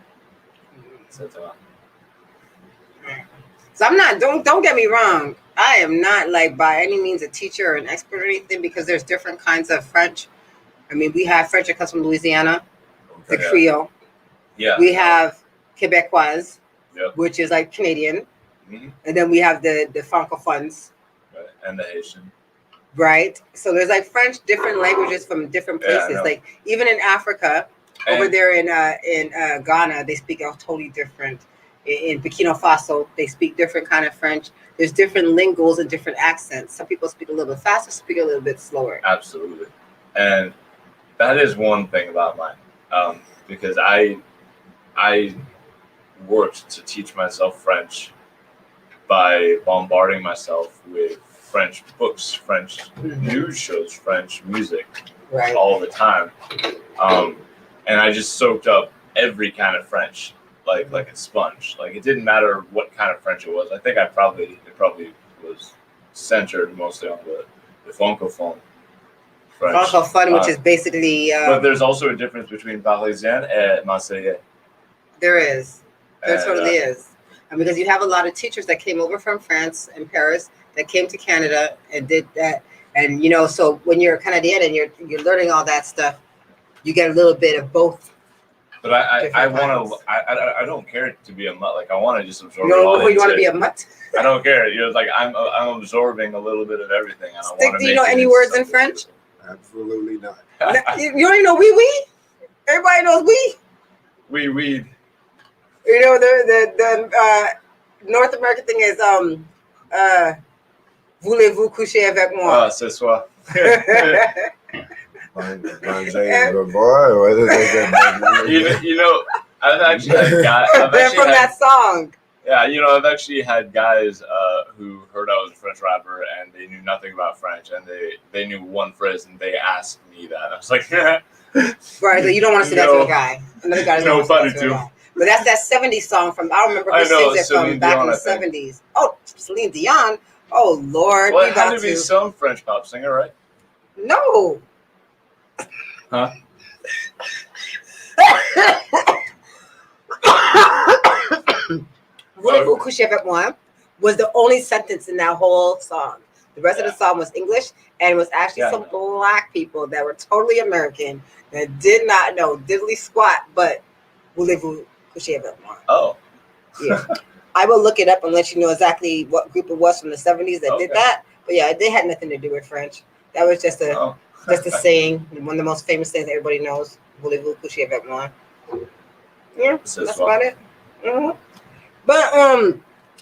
Speaker 2: etc.
Speaker 3: So I'm not. Don't get me wrong. I am not like by any means a teacher or an expert or anything, because there's different kinds of French. I mean, we have French that comes from Louisiana, the Creole.
Speaker 2: Yeah.
Speaker 3: We have Quebecois, which is like Canadian. Mm-hmm. And then we have the francophones.
Speaker 2: Right. And the Haitian.
Speaker 3: Right. So there's like French, different languages from different places. Like even in Africa, over there in Ghana, they speak a totally different. In Burkina Faso, they speak different kind of French. There's different linguals and different accents. Some people speak a little bit faster, speak a little bit slower.
Speaker 2: Absolutely. And that is one thing about mine. Because I worked to teach myself French by bombarding myself with French books, French news shows, French music,
Speaker 3: right,
Speaker 2: all the time. And I just soaked up every kind of French, like a sponge. Like it didn't matter what kind of French it was. I think it probably was centered mostly on the francophone French.
Speaker 3: Francophone, which is basically.
Speaker 2: But there's also a difference between Parisien and Marseillais.
Speaker 3: There is. There totally is. Because you have a lot of teachers that came over from France and Paris that came to Canada and did that. And, so when you're Canadian and you're learning all that stuff, you get a little bit of both.
Speaker 2: But I want to. I don't care to be a mutt. Like I want to just absorb. You
Speaker 3: want to be a mutt?
Speaker 2: I don't care. Like I'm absorbing a little bit of everything. I
Speaker 3: Sticc, do you know any words in French?
Speaker 1: Absolutely not.
Speaker 3: You don't even know oui? Everybody knows oui.
Speaker 2: Oui.
Speaker 3: The North American thing is voulez-vous coucher avec moi?
Speaker 2: Ah, c'est soir. I've actually had guys.
Speaker 3: They're from that song.
Speaker 2: Yeah, I've actually had guys who heard I was a French rapper and they knew nothing about French and they knew one phrase and they asked me that. I was like, right,
Speaker 3: so you don't want to say that to a guy. Another guy doesn't want to say that to a guy. But that's that 70s song from, I don't remember who sings it from back in the 70s. Oh, Celine Dion. Oh, Lord.
Speaker 2: Well, it had to be some French pop singer, right?
Speaker 3: No.
Speaker 2: Huh?
Speaker 3: Voulez-vous coucher avec moi was the only sentence in that whole song. The rest of the song was English, and it was actually some black people that were totally American that did not know diddly squat, but voulez-vous coucher avec moi?
Speaker 2: Oh.
Speaker 3: Yeah. I will look it up and let you know exactly what group it was from the 70s that did that. But yeah, they had nothing to do with French. That was just a saying, one of the most famous things that everybody knows. Voulez-vous coucher avec moi? Yeah, that's about it. Mm-hmm. But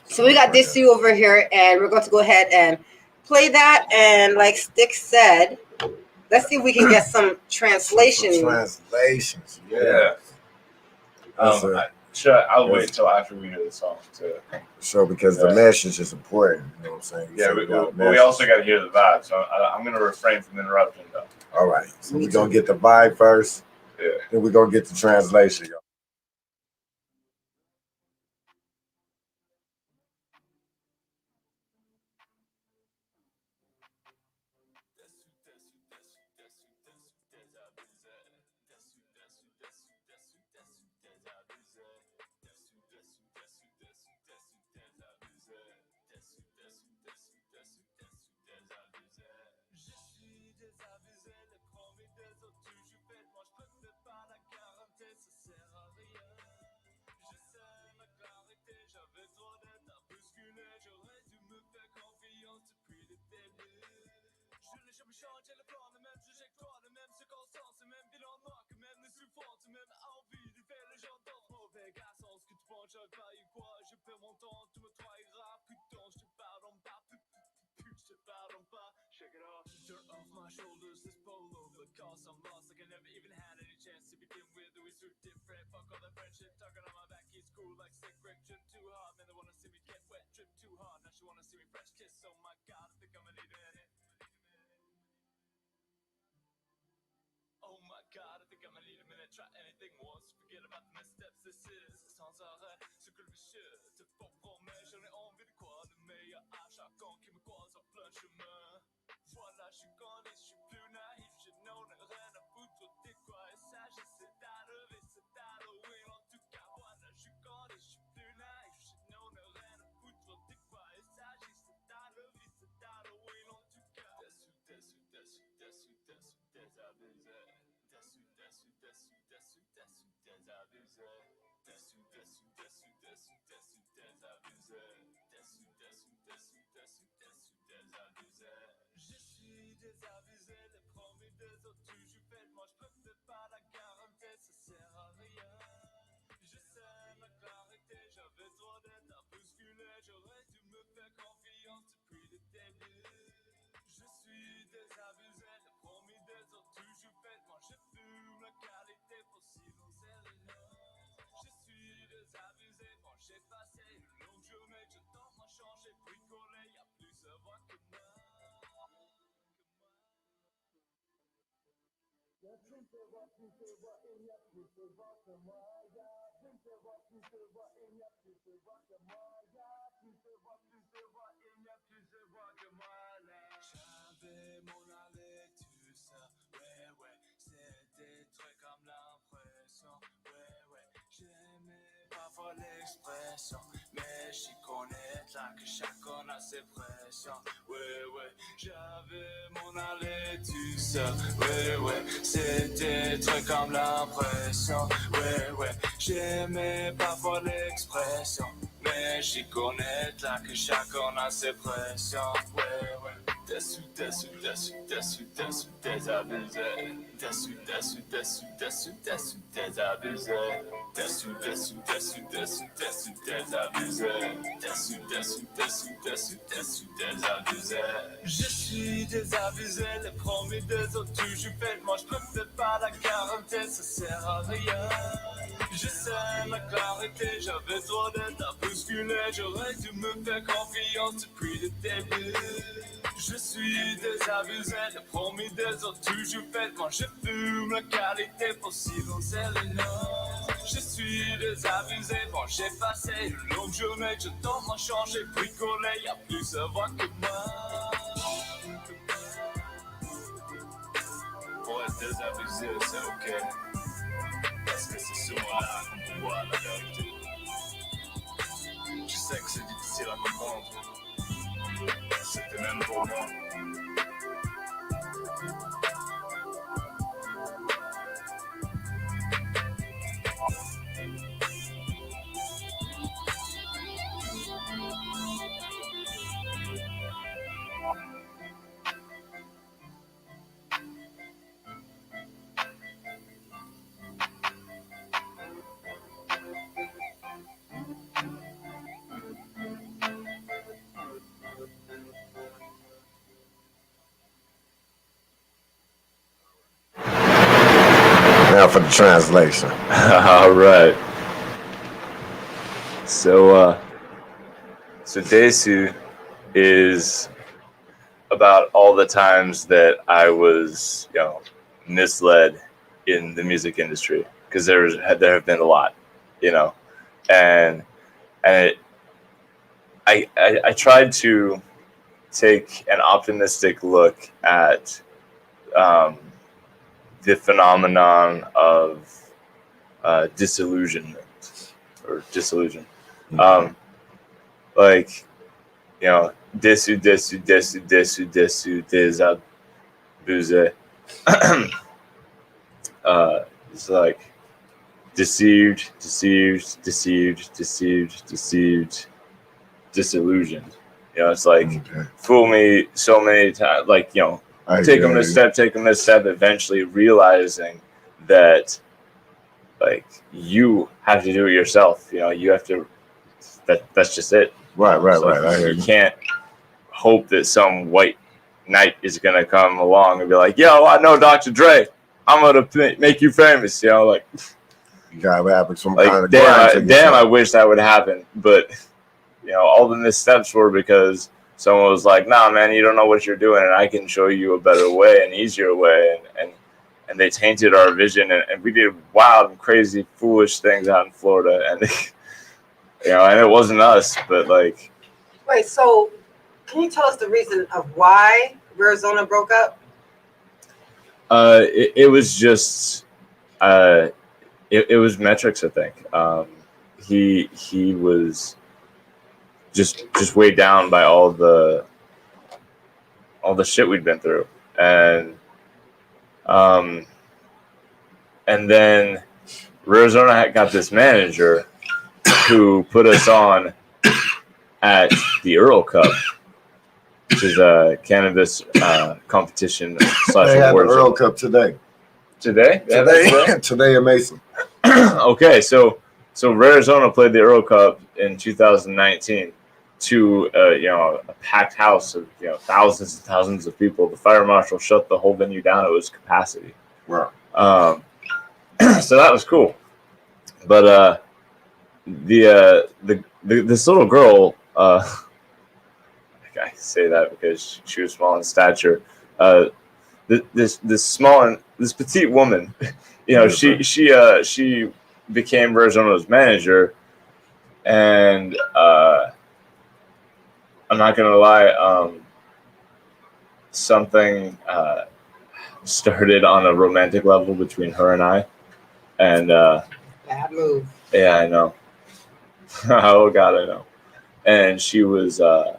Speaker 3: so we got this over here, and we're going to go ahead and play that. And like Sticc said, let's see if we can get some translations.
Speaker 1: Translations,
Speaker 2: yeah. I'll wait till after we hear the song
Speaker 1: too. Because the message is important. You know what I'm saying?
Speaker 2: We also got to hear the vibe. So I'm going to refrain from interrupting, though.
Speaker 1: All right. So we're going to get the vibe first.
Speaker 2: Yeah.
Speaker 1: Then we're going to get the translation, y'all.
Speaker 4: J'avais mon aller tout ça, ouais, c'était des trucs comme l'impression, ouais, j'aimais parfois l'expression, mais j'y connais là que chacun a ses pressions, ouais, j'avais mon aller tout ça, ouais, c'était des trucs comme l'impression, ouais, j'aimais parfois l'expression, mais j'y connais là que chacun a ses pressions, ouais. Dessus, désabusé. Dessus, désabusé. Dessus, désabusé. Désabusé. Je suis désabusé, les promis des autres toujours fait. Moi je me fais pas la garantie, ça sert à rien. Je sais la clarité, j'avais trop d'être à bousculer. J'aurais dû me faire confiance depuis le début. Je suis désabusé, les promis des autres toujours fait. Quand je fume la qualité pour silencer les noms. Je suis désabusé, bon j'ai passé une longue journée. Je tombe en changer, bricolé, y'a plus à voir que moi. Pour être désabusé, c'est ok. Parce que c'est souvent là qu'on voit la vérité. Je sais que c'est difficile à comprendre. C'était même pour moi.
Speaker 1: Now for the translation.
Speaker 2: All right. So Desu is about all the times that I was, misled in the music industry, because there have been a lot, and I tried to take an optimistic look at the phenomenon of disillusionment or disillusion. Desu, désabusé. It's like deceived, disillusioned. It's like fool me so many times. Like, take them this step, eventually realizing that, like, you have to do it yourself. You have to. That's just it.
Speaker 1: Right. I hear
Speaker 2: you. Can't hope that some white knight is gonna come along and be like, "Yo, I know Dr. Dre. I'm gonna make you famous." Like,
Speaker 1: you gotta have some
Speaker 2: like,
Speaker 1: kind of
Speaker 2: damn. I wish that would happen, but all the missteps were because someone was like, "Nah, man, you don't know what you're doing, and I can show you a better way, an easier way," and they tainted our vision, and we did wild and crazy, foolish things out in Florida, and and it wasn't us, but like.
Speaker 3: Wait, so can you tell us the reason of why Arizona broke up?
Speaker 2: It was just, it was metrics, I think. He was just weighed down by all the shit we'd been through, and then Arizona got this manager who put us on at the Earl Cup, which is a cannabis competition /
Speaker 1: They had
Speaker 2: awards.
Speaker 1: The Earl Cup today.
Speaker 2: Today
Speaker 1: in Mason.
Speaker 2: Okay, so Arizona played the Earl Cup in 2019 to a packed house of thousands and thousands of people. The fire marshal shut the whole venue down. It was capacity.
Speaker 1: Wow.
Speaker 2: So that was cool, but this little girl, I say that because she was small in stature. this petite woman, you know, she became Arizona's manager, and I'm not gonna lie, something started on a romantic level between her and I, and
Speaker 3: bad move.
Speaker 2: yeah, I know. Oh God, I know. And she was a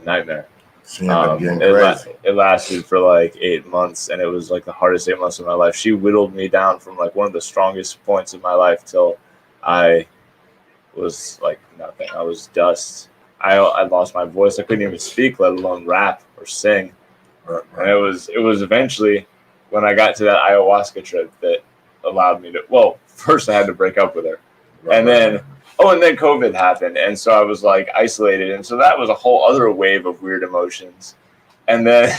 Speaker 2: nightmare. It lasted for like 8 months, and it was like the hardest 8 months of my life. She whittled me down from like one of the strongest points of my life till I was like nothing. I was dust. I lost my voice. I couldn't even speak, let alone rap or sing.
Speaker 1: Right.
Speaker 2: And it was eventually when I got to that ayahuasca trip that allowed me to. Well, first I had to break up with her, and then COVID happened, and so I was like isolated, and so that was a whole other wave of weird emotions. And then,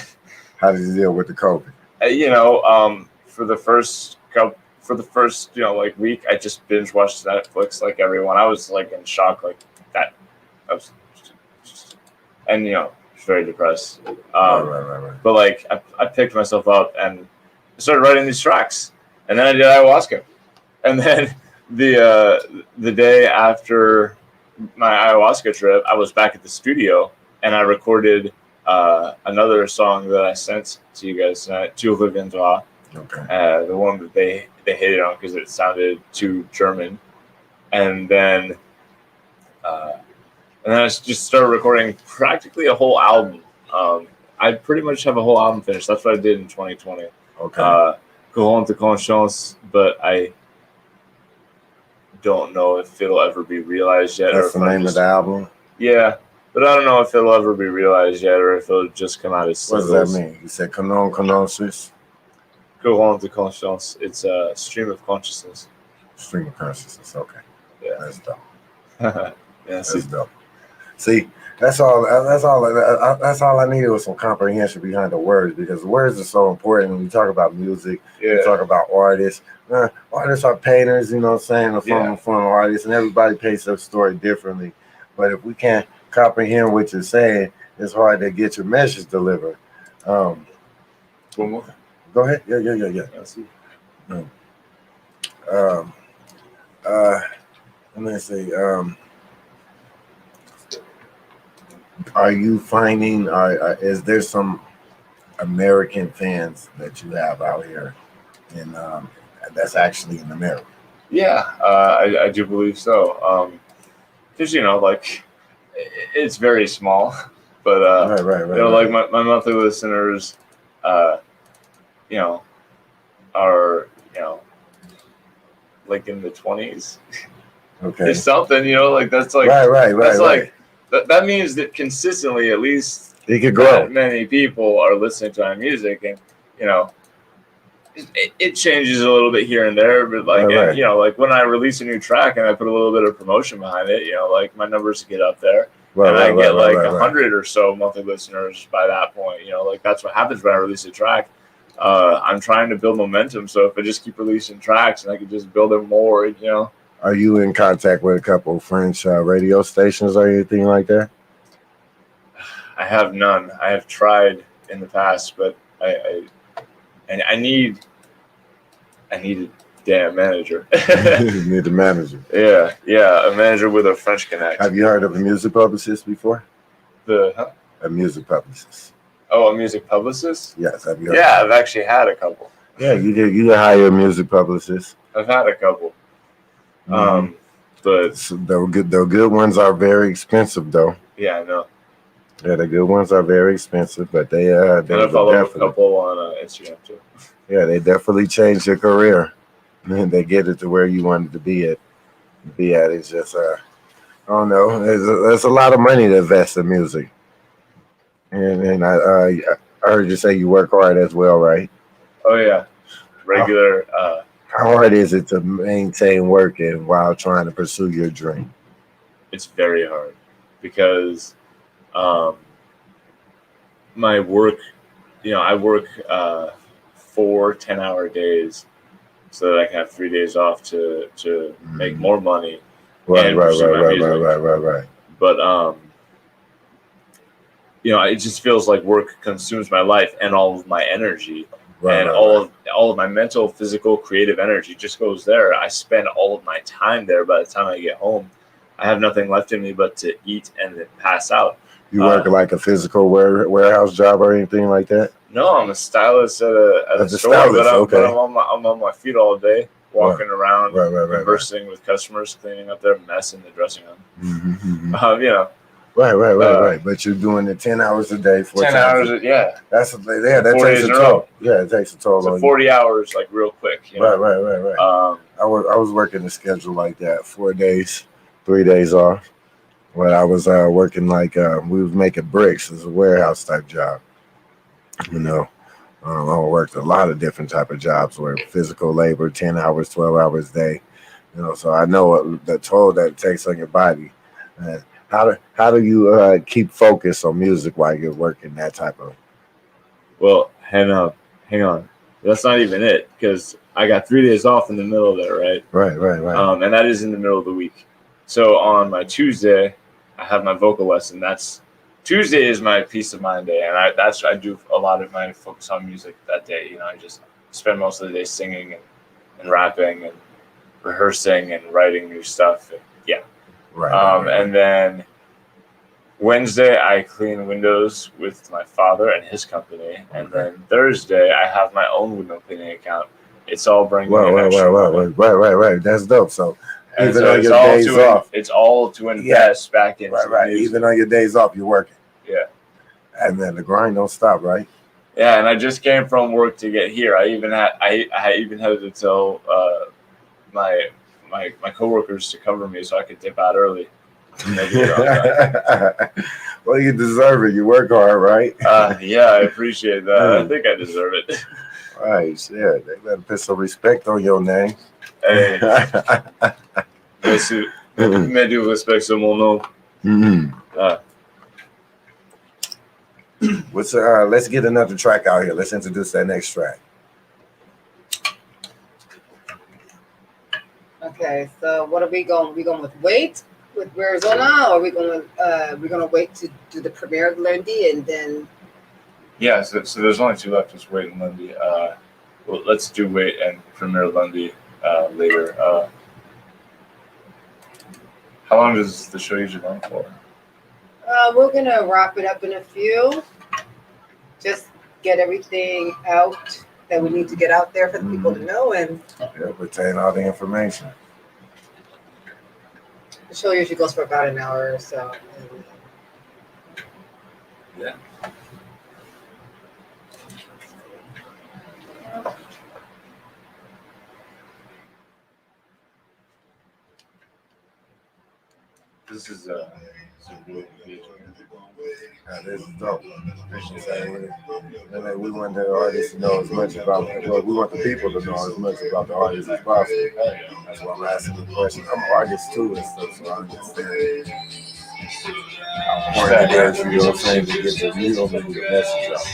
Speaker 1: how did you deal with the COVID?
Speaker 2: You know, for the first you know like week, I just binge watched Netflix like everyone. I was like in shock, like that. And you know, very depressed.
Speaker 1: Right.
Speaker 2: But like, I picked myself up and started writing these tracks, and then I did ayahuasca, and then the day after my ayahuasca trip, I was back at the studio and I recorded another song that I sent to you guys tonight, "Tu reviendras."
Speaker 1: Okay.
Speaker 2: The one that they hated on because it sounded too German, and then I just started recording practically a whole album. I pretty much have a whole album finished. That's what I did in 2020.
Speaker 1: Okay.
Speaker 2: Courant de conscience, but I don't know if it'll ever be realized yet.
Speaker 1: That's the name of the album?
Speaker 2: Yeah, but I don't know if it'll ever be realized yet or if it'll just come out as singles.
Speaker 1: What does that mean? You said conscience?
Speaker 2: Courant de conscience. It's a stream of consciousness.
Speaker 1: Stream of consciousness, okay.
Speaker 2: Yeah.
Speaker 1: That's dope.
Speaker 2: Yeah,
Speaker 1: That's dope. See, that's all I needed was some comprehension behind the words, because the words are so important when we talk about music.
Speaker 2: Yeah.
Speaker 1: We talk about artists. Artists are painters, you know what I'm saying, from artists, and everybody paints their story differently. But if we can't comprehend what you're saying, it's hard to get your message delivered.
Speaker 2: One more.
Speaker 1: Go ahead. Yeah.
Speaker 2: Let's see.
Speaker 1: Let me see. Are you finding? Is there some American fans that you have out here, and that's actually in America?
Speaker 2: Yeah, I do believe so. Because you know, like, it's very small, but
Speaker 1: right.
Speaker 2: You know, like my monthly listeners, you know, are like in the 20s.
Speaker 1: Okay.
Speaker 2: It's something, you know, like that's like
Speaker 1: right.
Speaker 2: Like that means that consistently, at least
Speaker 1: it could grow.
Speaker 2: Many people are listening to my music, and you know, it changes a little bit here and there, but like
Speaker 1: right.
Speaker 2: And, you know, like when I release a new track and I put a little bit of promotion behind it, you know, like my numbers get up there, and I get like 100 or so monthly listeners by that point. You know, like that's what happens when I release a track. I'm trying to build momentum, so if I just keep releasing tracks and I can just build them more, you know.
Speaker 1: Are you in contact with a couple of French radio stations or anything like that?
Speaker 2: I have none. I have tried in the past, but I need a damn manager.
Speaker 1: You need a manager.
Speaker 2: Yeah, a manager with a French connection.
Speaker 1: Have you heard of a music publicist before?
Speaker 2: A
Speaker 1: music publicist.
Speaker 2: Oh, a music publicist?
Speaker 1: Yes. Have you heard?
Speaker 2: Yeah, I've actually had a couple.
Speaker 1: Yeah, you did. You hire a music publicist.
Speaker 2: I've had a couple.
Speaker 1: Mm-hmm.
Speaker 2: But
Speaker 1: so the good ones are very expensive, though.
Speaker 2: Yeah, I know.
Speaker 1: Yeah, the good ones are very expensive, but they
Speaker 2: and I follow a couple on Instagram too.
Speaker 1: Yeah, they definitely changed your career. And they get it to where you wanted to be at. It's just I don't know. There's a lot of money to invest in music. And I heard you say you work hard as well, right?
Speaker 2: Oh yeah, regular.
Speaker 1: How hard is it to maintain working while trying to pursue your dream?
Speaker 2: It's very hard because my work, you know, I work 4 10-hour days so that I can have 3 days off to make more money. Right.
Speaker 1: But
Speaker 2: it just feels like work consumes my life and all of my energy.
Speaker 1: Right,
Speaker 2: all of my mental, physical, creative energy just goes there. I spend all of my time there. By the time I get home, I have nothing left in me but to eat and then pass out.
Speaker 1: You work like a physical warehouse job or anything like that?
Speaker 2: No, I'm a stylist at a store, but I'm on my feet all day, walking around, conversing with customers, cleaning up their mess in the dressing room.
Speaker 1: Right. But you're doing it 10 hours a day.
Speaker 2: 10 hours, yeah.
Speaker 1: That takes a toll. Yeah, it takes a toll.
Speaker 2: So 40 hours, like real quick.
Speaker 1: Right. I was working a schedule like that, 4 days, 3 days off. But I was working like we was making bricks. It was a warehouse type job. I worked a lot of different type of jobs where physical labor, 10 hours, 12 hours a day. So I know what the toll that it takes on your body. How do you keep focus on music while you're working that type of?
Speaker 2: Well, hang on. That's not even it, because I got 3 days off in the middle of it, right? Right. And that is in the middle of the week. So on my Tuesday, I have my vocal lesson. Tuesday is my peace of mind day, and I do a lot of my focus on music that day. I just spend most of the day singing and rapping and rehearsing and writing new stuff. And, yeah. Right. And then Wednesday, I clean windows with my father and his company. And then Thursday, I have my own window cleaning account. It's all bringing
Speaker 1: Right. That's dope. So even on your days off,
Speaker 2: it's all to invest back into music.
Speaker 1: Even on your days off, you're working.
Speaker 2: Yeah.
Speaker 1: And then the grind don't stop, right?
Speaker 2: Yeah, and I just came from work to get here. I even had to tell my coworkers to cover me so I could dip out early.
Speaker 1: Well, you deserve it. You work hard, right?
Speaker 2: Yeah, I appreciate that. I think I deserve it.
Speaker 1: Right, yeah. They better put some respect on your name.
Speaker 2: Hey. Mets du respect sur mon nom.
Speaker 1: Let's get another track out here. Let's introduce that next track.
Speaker 3: Okay, so what are we going? We going with Wait with Arizona, or are we going? We're gonna wait to do the premiere of Lundy and then.
Speaker 2: Yeah, so there's only two left. Just Wait and Lundy. Well, let's do Wait and premiere Lundy later. How long does the show usually run for?
Speaker 3: We're gonna wrap it up in a few. Just get everything out that we need to get out there for the people to know, and
Speaker 1: retain all the information.
Speaker 3: The show usually goes for about an hour or so.
Speaker 2: Yeah. This is
Speaker 1: this is dope. We want the artists to know as much about. Well, we want the people to know as much about the artists as possible. That's why I'm asking the question. I'm an artist too and stuff, so I understand how important it is, you know what I'm saying, to get the needle and the message out.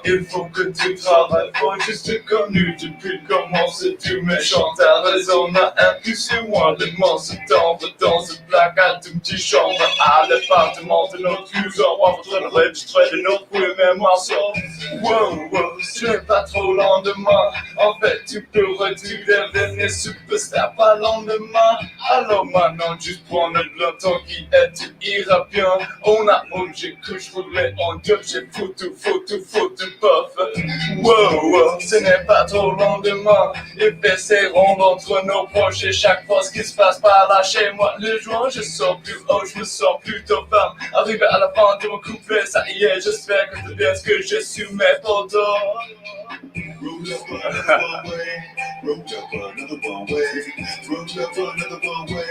Speaker 4: Il faut que tu travailles fort, juste connu depuis le commencer, tu méchant, ta raison a impulsé moi le monstre tombe dans ce placard d'une petite chambre à l'appartement de notre user, on va faire le registrer de notre premier morceau. Wow, ce n'est pas trop lendemain, en fait tu pourrais devenir superstar pas lendemain. Alors maintenant juste prendre le temps qui est, tu iras bien. On a objet que je voulais en job, j'ai foutu puff. Wow, ce n'est pas trop lendemain. Les PC rondent entre nos poches et chaque fois ce qui se passe par là chez moi. Le jour je sors plus haut, je me sens plutôt femme. Arrivé à la fin de mon couplet, ça y est, j'espère que c'est bien ce que je suis mes photos. Roll up another one way, roll up another one way, roll up another one way,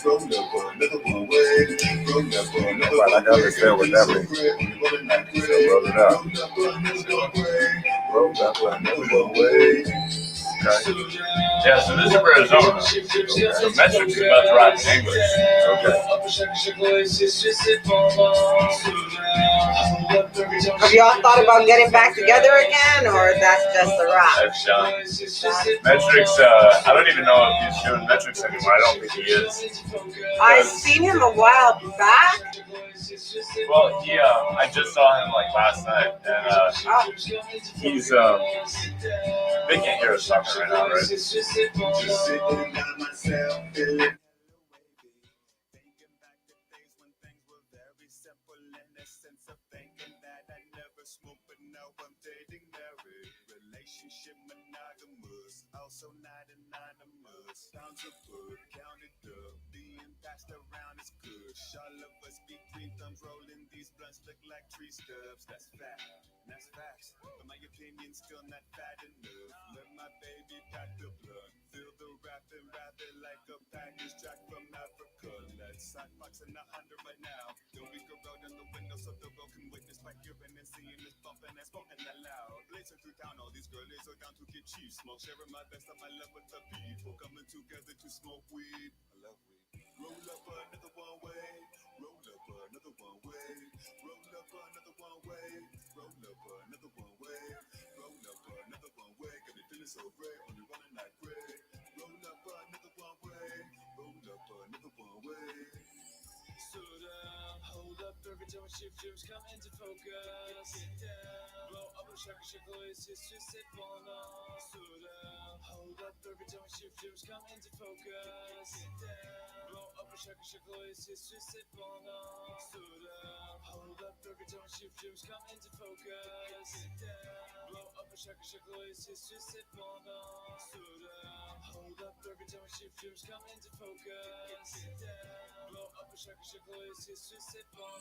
Speaker 4: roll up another one way, roll up another one way.
Speaker 1: I understand what that means. So roll it out.
Speaker 4: Roll up another one way.
Speaker 2: Yeah, so this is Arizona. So Metrics is about to rap in English.
Speaker 3: Have y'all thought about getting back together again, or that's just a rap?
Speaker 2: That's done. Metrics, I don't even know if he's doing Metrics anymore. I don't think he is.
Speaker 3: I've seen him a while back.
Speaker 2: Well, he, I just saw him like last night, and he's, they can't hear us talking right now, right?
Speaker 4: Relationship monogamous, also not anonymous. Pounds of food, counted up, being passed around is good. All of us be green thumbs rolling, these blunts look like tree stubs. That's fact, that's facts. But my opinion's still not fat enough. Let my baby pack the blunt, feel the rap and wrap it like a package track from Africa. Let's hotbox in 100 right now. Then we can roll down the window so the road can witness by hearing and seeing this bumping and smoking that loud. Blazing through town, all these girls are down to get cheap smoke. Sharing my best of my love with the people, coming together to smoke weed. I love weed. Roll up another one way. Roll up another one way. Roll up another one way. Roll up another one way. Roll up another one way. Got me feeling so great, only running like gray. Roll up another one way. Roll up another one way. Slow down, hold up, every time I shift gyms come into focus. Blow up a shackle, it's just sit on. Slow down, hold up, every time I shift gyms come into focus. Blow up a shackle, it's just sit on. Slow down, hold up, every time I shift gyms come into focus. Blow up a shackle, it's just sit on. Slow down, hold up, every time I shift gyms come into focus. Blow up a shackle, it's just sit on.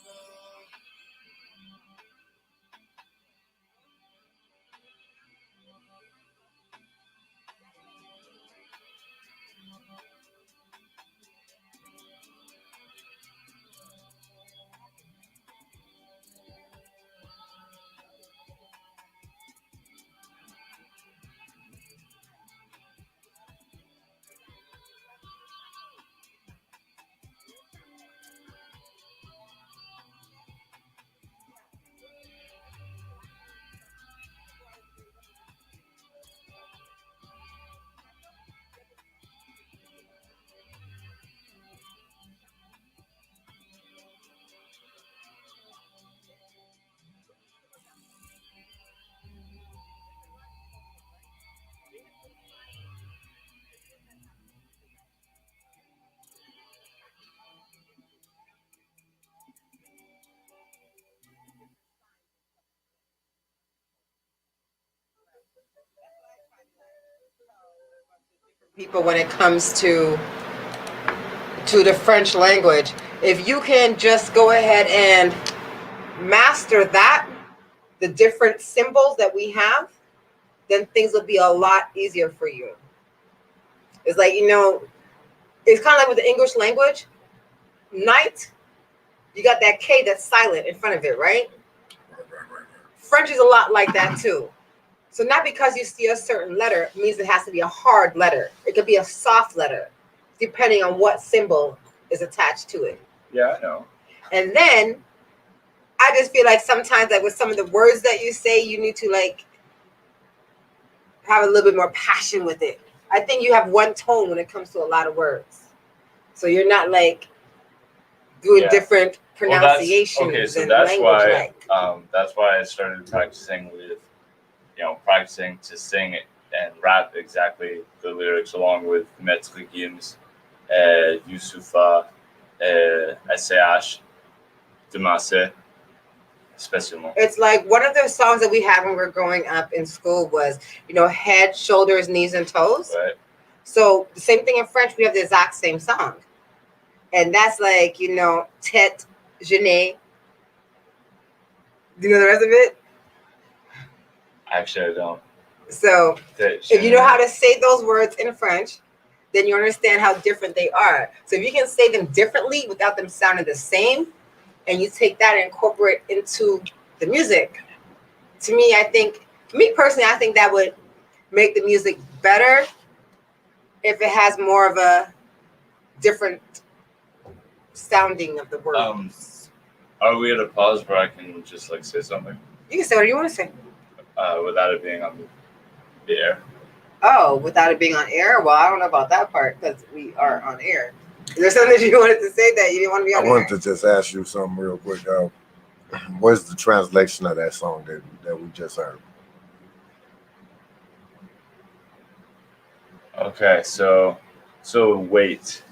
Speaker 3: People when it comes to the French language, if you can just go ahead and master that, the different symbols that we have, then things will be a lot easier for you. It's like, it's kind of like with the English language, night, you got that K that's silent in front of it, right? French is a lot like that too. So not because you see a certain letter means it has to be a hard letter. It could be a soft letter, depending on what symbol is attached to it.
Speaker 2: Yeah, I know.
Speaker 3: And then I just feel like sometimes, like with some of the words that you say, you need to like have a little bit more passion with it. I think you have one tone when it comes to a lot of words. So you're not like doing different pronunciations.
Speaker 2: Okay, so
Speaker 3: and
Speaker 2: that's
Speaker 3: language
Speaker 2: why that's why I started practicing with, practicing to sing it and rap exactly the lyrics along with Maître Gims, Youssoufa, SCH, Demase, especially.
Speaker 3: It's like one of the songs that we had when we were growing up in school was, head, shoulders, knees, and toes.
Speaker 2: Right.
Speaker 3: So the same thing in French, we have the exact same song. And that's like, tête, genou. Do you know the rest of it?
Speaker 2: Actually, I don't.
Speaker 3: So if you know how to say those words in French, then you understand how different they are. So if you can say them differently without them sounding the same, and you take that and incorporate into the music, to me, I think that would make the music better if it has more of a different sounding of the words.
Speaker 2: Are we at a pause where I can just like say something?
Speaker 3: You can say whatever you want to say.
Speaker 2: Without it being on the air.
Speaker 3: Oh, without it being on air? Well, I don't know about that part because we are on air. Is there something that you wanted to say that you didn't want to be on air?
Speaker 1: I wanted to just ask you something real quick. What's the translation of that song that we just heard?
Speaker 2: Okay, so wait.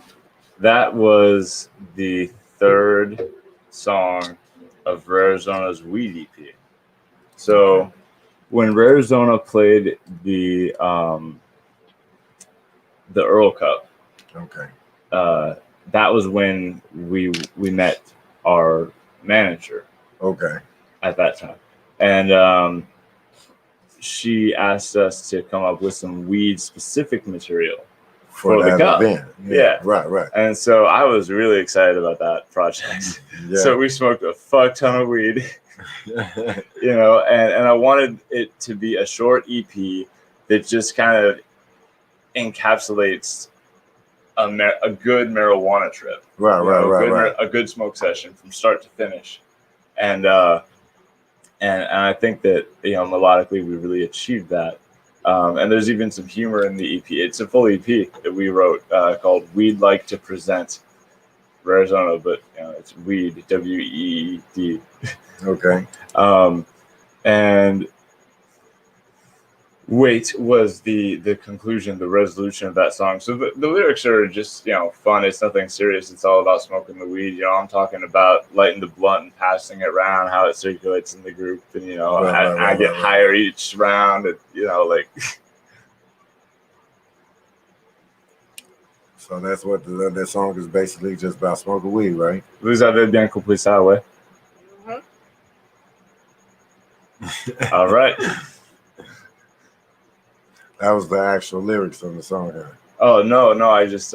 Speaker 2: That was the third song of Rarizona's Weed EP. So when Rarizona played the Earl Cup,
Speaker 1: okay,
Speaker 2: that was when we met our manager.
Speaker 1: Okay.
Speaker 2: At that time, and she asked us to come up with some weed specific material for the cup.
Speaker 1: Event.
Speaker 2: Yeah,
Speaker 1: right.
Speaker 2: And so I was really excited about that project.
Speaker 1: Yeah.
Speaker 2: So we smoked a fuck ton of weed, you know, and I wanted it to be a short EP that just kind of encapsulates a good marijuana trip.
Speaker 1: Right.
Speaker 2: A good smoke session from start to finish. And I think that, you know, melodically we really achieved that. And there's even some humor in the EP. It's a full EP that we wrote called "We'd Like to Present Arizona," but you know, it's Weed, W-E-E-D.
Speaker 1: Okay.
Speaker 2: And Wait was the conclusion, the resolution of that song. So the lyrics are just, you know, fun. It's nothing serious. It's all about smoking the weed. You know, I'm talking about lighting the blunt and passing it around, how it circulates in the group. And, you know, I get higher each round. And, you know, like.
Speaker 1: So that's what that song is basically just about smoking weed, right?
Speaker 2: Vous avez bien compris ça, ouais.
Speaker 3: Mm-hmm.
Speaker 2: All right.
Speaker 1: That was the actual lyrics of the song. Huh?
Speaker 2: Oh no! I just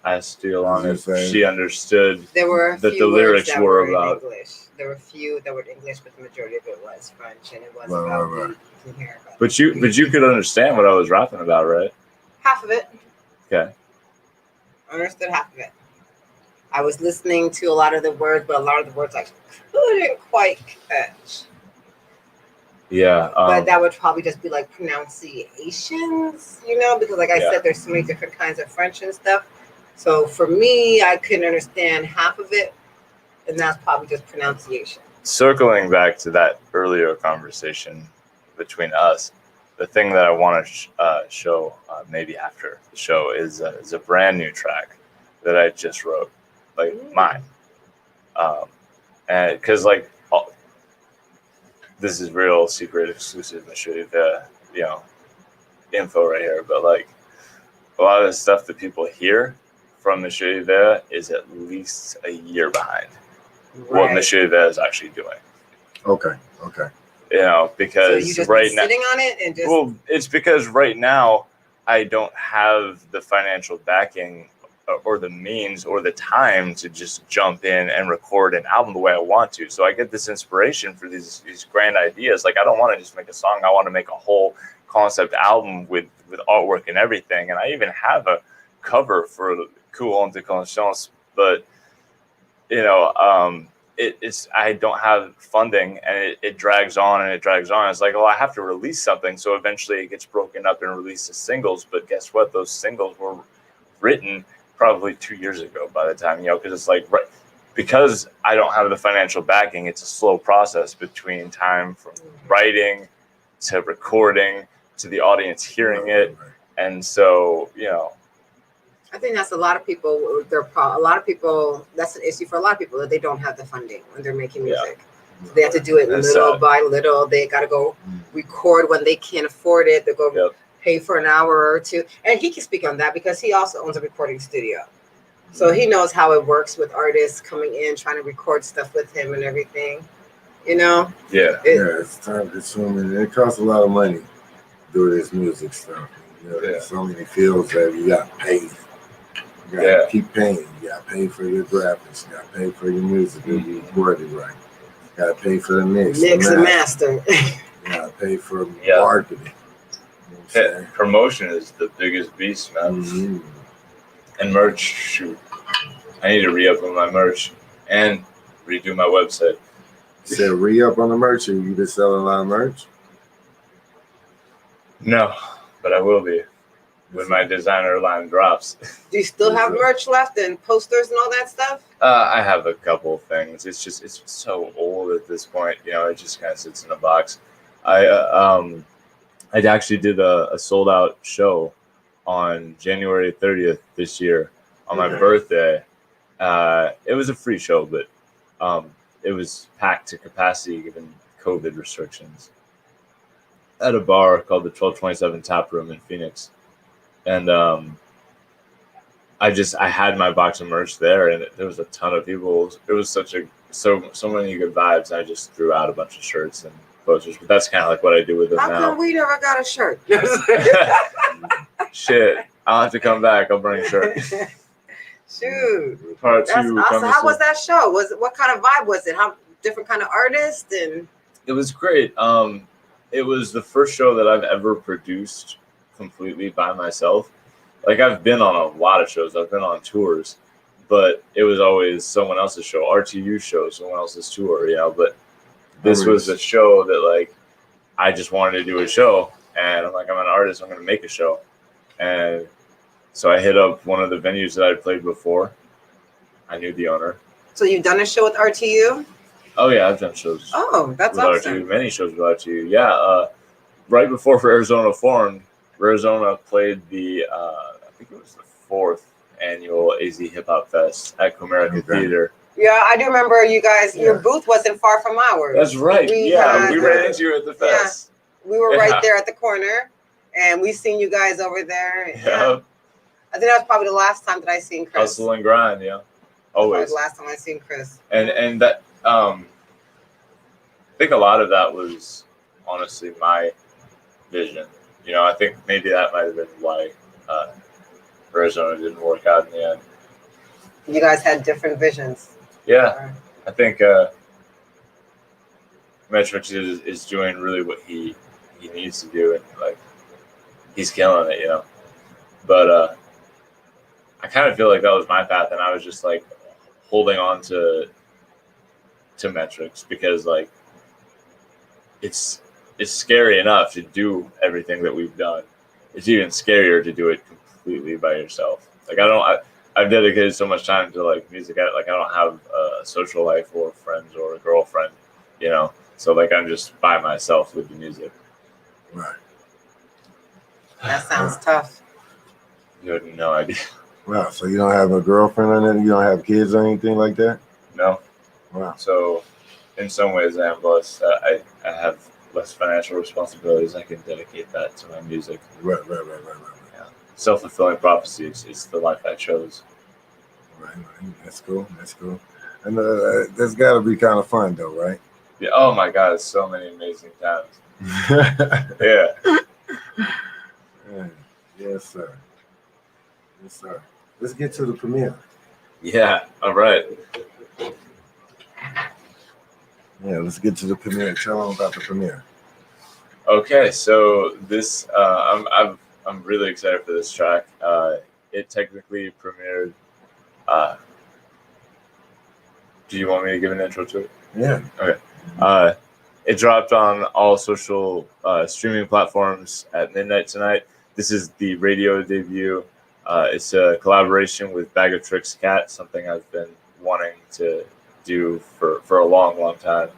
Speaker 2: asked Yolanda if she understood
Speaker 3: there were
Speaker 2: that the lyrics were about
Speaker 3: English. There were a few that were English, but the majority of it was French, and it was
Speaker 1: right.
Speaker 3: about weed. You can hear about
Speaker 2: but you could understand what I was rapping about, right?
Speaker 3: Half of it.
Speaker 2: Okay.
Speaker 3: I understood half of it. I was listening to a lot of the words, but a lot of the words I couldn't quite catch.
Speaker 2: Yeah.
Speaker 3: But that would probably just be like pronunciations, you know, because like I said, there's so many different kinds of French and stuff. So for me, I couldn't understand half of it, and that's probably just pronunciation.
Speaker 2: Circling back to that earlier conversation between us, the thing that I want to show maybe after the show is a brand new track that I just wrote, like mine, and because like. This is real secret exclusive Monsieur Hiver, you know, info right here. But like a lot of the stuff that people hear from Monsieur Hiver is at least a year behind what Monsieur Hiver is actually doing.
Speaker 1: Okay.
Speaker 2: You know, because
Speaker 3: so you just
Speaker 2: right now
Speaker 3: sitting on it and just
Speaker 2: it's because right now I don't have the financial backing or the means or the time to just jump in and record an album the way I want to. So I get this inspiration for these grand ideas. Like I don't want to just make a song. I want to make a whole concept album with artwork and everything. And I even have a cover for Courant de Conscience, but you know, it's I don't have funding, and it drags on and it drags on. It's like, well, I have to release something. So eventually it gets broken up and released as singles. But guess what? Those singles were written probably 2 years ago by the time, you know, because it's like, right, because I don't have the financial backing, it's a slow process between time from writing to recording to the audience hearing it. And so, you know,
Speaker 3: I think that's a lot of people. A lot of people. That's an issue for a lot of people that they don't have the funding when they're making music. Yeah. So they have to do it little by little. They got to go record when they can't afford it. They go pay for an hour or two. And he can speak on that because he also owns a recording studio. So he knows how it works with artists coming in, trying to record stuff with him and everything. You know?
Speaker 2: Yeah.
Speaker 1: It's time consuming. It costs a lot of money to do this music stuff. You know, there's so many fields that you got to pay. You got to keep paying. You got to pay for your graphics. You got to pay for your music if you record it right. You got to pay for the mix.
Speaker 3: Mix and master.
Speaker 1: Yeah, pay for marketing. You know
Speaker 2: promotion is the biggest beast, man.
Speaker 1: Mm-hmm.
Speaker 2: And merch, shoot. I need to re-up on my merch and redo my website.
Speaker 1: You said re-up on the merch, or you been selling a lot of merch?
Speaker 2: No, but I will be when my designer line drops.
Speaker 3: Do you still have merch left and posters and all that stuff?
Speaker 2: I have a couple things. It's so old at this point. You know, it just kind of sits in a box. I actually did a sold out show on January 30th this year on my birthday. It was a free show, but it was packed to capacity given COVID restrictions at a bar called the 1227 Tap Room in Phoenix. And I had my box of merch there, and there was a ton of people. It was so many good vibes. I just threw out a bunch of shirts and posters, but that's kind of like what I do with them now.
Speaker 3: How come we never got a shirt?
Speaker 2: Shit, I'll have to come back. I'll bring a shirt.
Speaker 3: Shoot,
Speaker 2: Part
Speaker 3: that's
Speaker 2: 2.
Speaker 3: awesome. How was that show? What kind of vibe was it? How different kind of artists and?
Speaker 2: It was great. It was the first show that I've ever produced completely by myself. Like, I've been on a lot of shows. I've been on tours, but it was always someone else's show, RTU show, someone else's tour, you know. But this was a show that, like, I just wanted to do a show, and I'm like, I'm an artist. I'm going to make a show, and so I hit up one of the venues that I'd played before. I knew the owner.
Speaker 3: So you've done a show with RTU?
Speaker 2: Oh yeah, I've done shows.
Speaker 3: Oh, that's
Speaker 2: with
Speaker 3: awesome.
Speaker 2: RTU, many shows with RTU. Yeah, right before Arizona formed, Arizona played the I think it was the 4th annual AZ Hip Hop Fest at Comerica Theater.
Speaker 3: Yeah, I do remember you guys. Your booth wasn't far from ours.
Speaker 2: That's right. We ran into you at the fest.
Speaker 3: Yeah, we were right there at the corner, and we seen you guys over there. Yeah. I think that was probably the last time that I seen Chris.
Speaker 2: Hustle and grind, yeah. Always.
Speaker 3: The last time I seen Chris.
Speaker 2: And that I think a lot of that was honestly my vision. You know, I think maybe that might have been why Arizona didn't work out in the end.
Speaker 3: You guys had different visions.
Speaker 2: Yeah. I think Metrix is doing really what he needs to do, and like he's killing it, you know. But I kind of feel like that was my path, and I was just like holding on to Metrix because like it's scary enough to do everything that we've done. It's even scarier to do it completely by yourself. Like I've dedicated so much time to like music. I don't have a social life or friends or a girlfriend, you know. So like I'm just by myself with the music.
Speaker 1: Right.
Speaker 3: That sounds tough.
Speaker 2: You have no idea.
Speaker 1: Wow. So you don't have a girlfriend or anything? You don't have kids or anything like that?
Speaker 2: No.
Speaker 1: Wow.
Speaker 2: So in some ways I am blessed. I have less financial responsibilities. I can dedicate that to my music.
Speaker 1: Right.
Speaker 2: Yeah. Self-fulfilling prophecy is the life I chose.
Speaker 1: Right. That's cool. And that's got to be kind of fun though, right?
Speaker 2: Yeah. Oh my God, so many amazing times. Yeah.
Speaker 1: Yes, sir. Let's get to the premiere.
Speaker 2: Yeah. All right.
Speaker 1: Yeah, let's get to the premiere. Tell them about the premiere.
Speaker 2: Okay, so this I'm really excited for this track. It technically premiered. Do you want me to give an intro to it?
Speaker 1: Yeah.
Speaker 2: Okay. It dropped on all social streaming platforms at midnight tonight. This is the radio debut. It's a collaboration with Bag of Tricks Cat, something I've been wanting to do for a long time.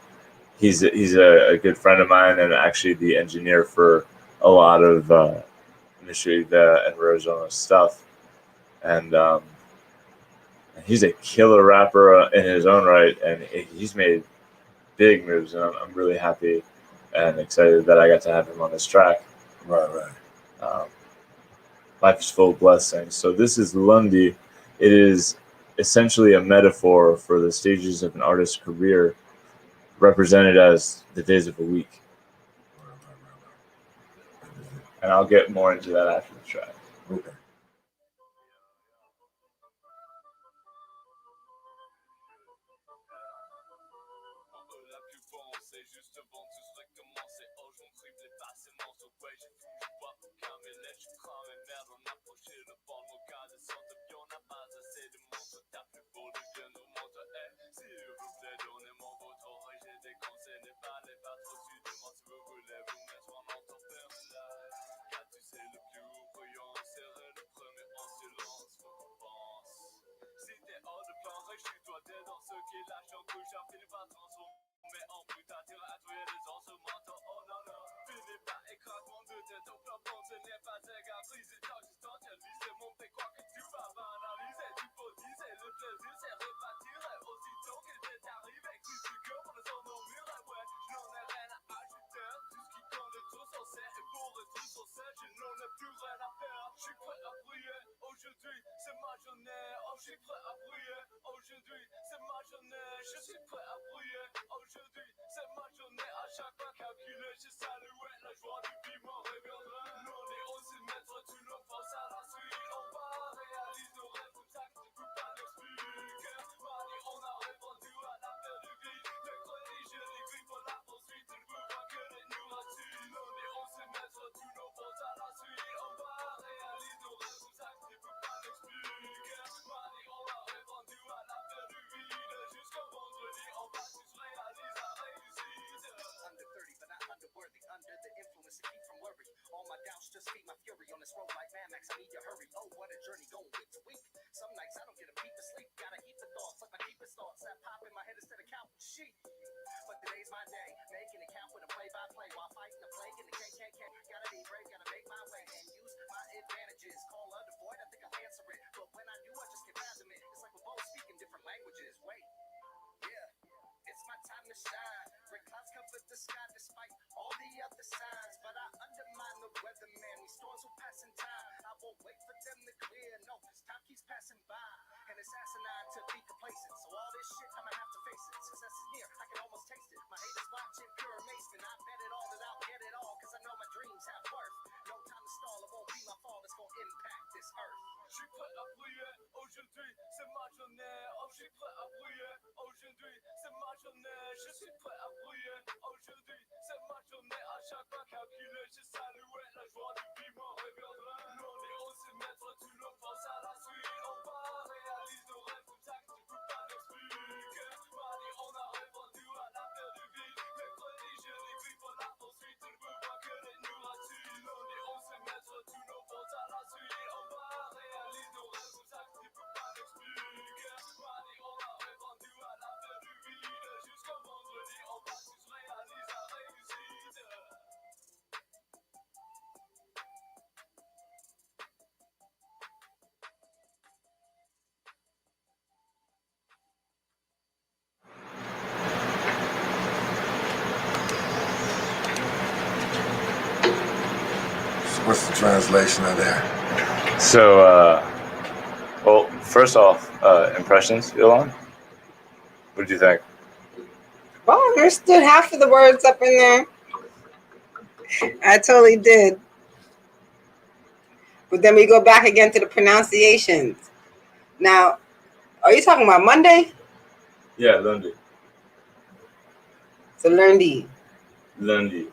Speaker 2: He's a good friend of mine and actually the engineer for a lot of Monsieur Hiver and Arizona stuff. And he's a killer rapper in his own right, and he's made big moves, and I'm really happy and excited that I got to have him on this track.
Speaker 1: Right.
Speaker 2: Life is full of blessings. So this is Lundy. It is essentially a metaphor for the stages of an artist's career, represented as the days of a week. And I'll get more into that after the track.
Speaker 1: Okay.
Speaker 4: triplé passé mon saut, ouais, j'ai fou, je bois pour Camélette, je prends mes merdes, on approchait le bord de mon cas, de son de pion, on n'a pas assez de montre, t'as plus beau deviens-nous montre, s'il vous plaît, donnez mon votre oreille, j'ai des conseils, n'allez pas trop su, demande si vous voulez vous mettre en entourpeur, car tu sais le plus brillant, serré le premier en silence, faut qu'on pense. Si t'es hors de plan, réjouis-toi, t'es dans ce qui lâche en couche, j'en finis pas transformé en putain, tire à tuer les ans sur menton, oh non non, finis pas écrasement de tête au plafond, ce n'est pas égal, brisé existentialisé, mon fait quoi que tu vas banaliser, tu faut diser, le plaisir c'est répartir, aussitôt qu'il t'est arrivé, tu suis que pour le s'endormir, ouais, je n'en ai rien à ajouter, tout ce qui compte est trop censé, et pour être censé, je n'en ai plus rien à faire, je suis prêt à briller, aujourd'hui c'est ma journée, oh je suis prêt à briller, aujourd'hui c'est ma journée, je suis prêt à briller, aujourd'hui c'est ma journée, à chaque fois calculé, j'ai salué la joie du vivant reviendra, nous on est aussi maîtres, tu nous forces à la suite, on va réaliser nos rêves comme ça que tu peux pas l'expliquer, Mali on a répondu à l'appel du vide, mercredi je l'écris pour la poursuite, tu ne peux pas que les nous ratissent, nous on est aussi maîtres, tu nous forces à la suite, on va réaliser nos rêves comme ça que tu peux pas l'expliquer, Mali on a répondu à l'appel du vide, jusqu'au vendredi on va tous réaliser la réussite. Under 30 but not underworthy, under the influence to keep from worry, all my doubts just feed my fury, on this road like Mad Max I need to hurry, oh what a journey going week to week, some nights I don't get a peep of sleep, gotta keep the thoughts like my deepest thoughts that pop in my head instead of counting sheep, but today's my day, making it count with a play-by-play, while fighting the plague in the KKK, gotta be brave, gotta make my way, and use my advantages, call under void, I think I'll answer it, but when I do I just can't fathom it, it's like we're both speaking different languages, wait, yeah, it's my time to shine, red clouds cover the sky despite all the other signs, but I undermine the weatherman, these storms will pass in time, I won't wait for them to clear, no, cause time keeps passing by, and it's asinine to be complacent, so all this shit I'ma have to face it, success is near, I can almost taste it, my haters watching pure amazement, I bet it all that I'll get it all, cause I know my dreams have worth, no time to stall, it won't be my fault, it's gonna impact this earth. Je suis prêt à briller, aujourd'hui c'est ma journée, oh je suis prêt à briller, aujourd'hui c'est ma journée, je suis prêt à briller, aujourd'hui c'est ma journée, à chaque fois calculé, j'ai salué la joie du vivant reviendra, nous on est aussi maîtres, tu nous forces à la suite, on va réaliser nos rêves comme ça que tu peux pas l'expliquer, Mali on a répondu à l'appel du vide, mercredi je l'écris pour la poursuite, tu ne veux pas que les nous ratissent, nous on est aussi maîtres, tu nous forces à la suite, on va réaliser nos rêves comme ça que tu peux pas l'expliquer, Mali on a répondu à l'appel du vide, jusqu'au vendredi on va tous réaliser la réussite.
Speaker 1: What's the translation of that?
Speaker 2: So, well, first off, impressions, Elon? What did you think?
Speaker 3: Well, I understood half of the words up in there. I totally did. But then we go back again to the pronunciations. Now, are you talking about Monday?
Speaker 2: Yeah, Lundy.
Speaker 3: So Lundy.
Speaker 2: Lundy.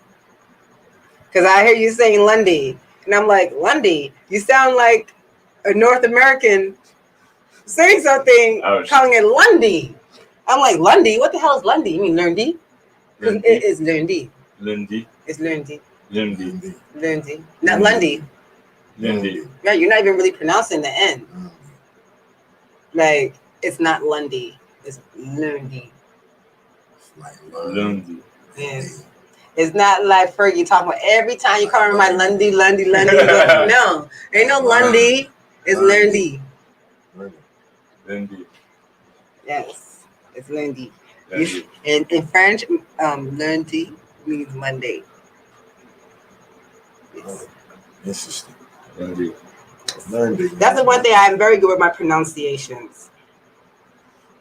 Speaker 3: Because I hear you saying Lundy. And I'm like, Lundy? You sound like a North American saying something, calling it Lundy. I'm like, Lundy? What the hell is Lundy? You mean Lundy? It is Lundy.
Speaker 2: Lundy.
Speaker 3: It's Lundy.
Speaker 2: Lundy.
Speaker 3: Lundy. Not Lundy.
Speaker 2: Lundy.
Speaker 3: Yeah, you're not even really pronouncing the N. Like, it's not Lundy. It's Lundy.
Speaker 2: Lundy.
Speaker 3: Yes. It's not like Fergie talking about every time you call me my Lundy. No, ain't no Lundy. It's Lundy.
Speaker 2: Lundy.
Speaker 3: Yes, it's Lundy. In French, Lundi means Monday. Yes.
Speaker 1: Interesting.
Speaker 2: Lundy.
Speaker 3: That's the one thing I'm very good with my pronunciations.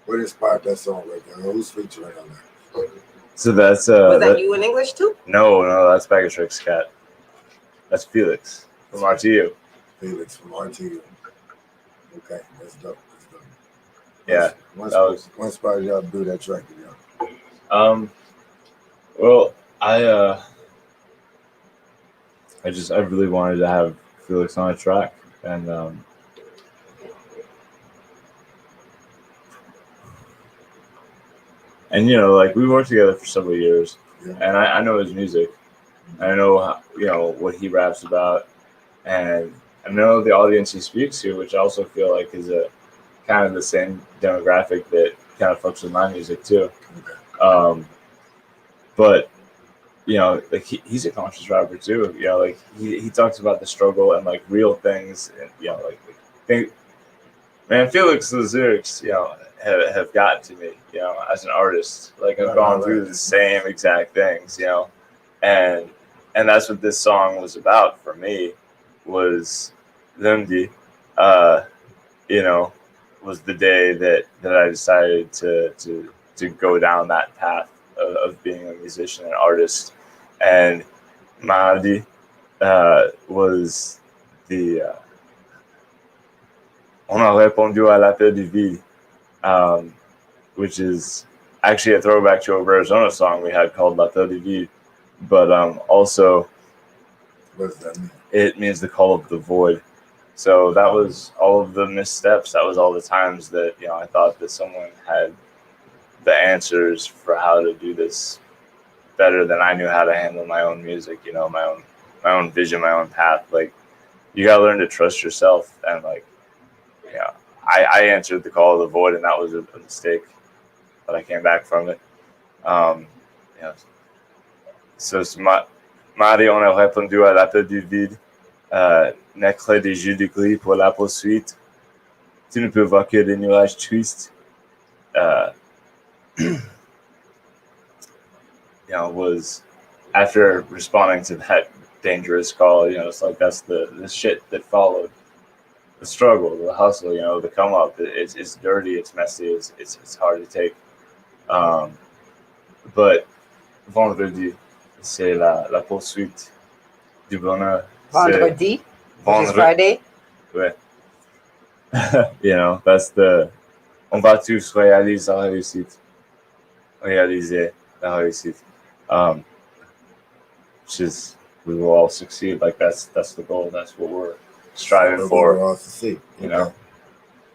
Speaker 1: What inspired that song right there? Who's featuring on that?
Speaker 2: So that's
Speaker 3: was that you in English too?
Speaker 2: No, that's Bag of Tricks cat. That's Felix from RTU.
Speaker 1: Felix from RTU. Okay, that's dope.
Speaker 2: Yeah,
Speaker 1: what inspired y'all to do that track together?
Speaker 2: Well, I I really wanted to have Felix on a track, and you know, like we worked together for several years, and I know his music. I know how, you know, what he raps about, and I know the audience he speaks to, which I also feel like is a kind of the same demographic that kind of fucks with my music too. But you know, like he's a conscious rapper too. You know, like he talks about the struggle and like real things, and you know, man, Felix's lyrics, you know, have gotten to me, you know, as an artist. Like I've gone through the same exact things, you know, and that's what this song was about for me. Was Lundi, you know, was the day that I decided to go down that path of being a musician and artist, and Mardi was the On a répondu à l'appel du vide, which is actually a throwback to a Arizona song we had called L'appel du vide, but also
Speaker 1: what does that mean?
Speaker 2: It means the call of the void. So that was all of the missteps. That was all the times that, you know, I thought that someone had the answers for how to do this better than I knew how to handle my own music, you know, my own vision, my own path. Like, you gotta learn to trust yourself, and like, yeah, I answered the call of the void, and that was a mistake, but I came back from it. Yeah. So Marie, on a répondu à l'appel du vide. Nacre des jeux de gris pour la poursuite. Tu ne peux voir que des nuages tristes. You know, was after responding to that dangerous call, you know, it's like that's the shit that followed. The struggle, the hustle, you know, the come up. It's dirty, it's messy, it's hard to take. But vendredi, c'est la poursuite du bonheur.
Speaker 3: Vendredi, which is Friday.
Speaker 2: Ouais. You know, that's the on va tous réaliser la réussite. Réaliser la réussite. Which is we will all succeed. Like that's the goal. That's what we're striving for.
Speaker 1: We're all succeed.
Speaker 2: You know,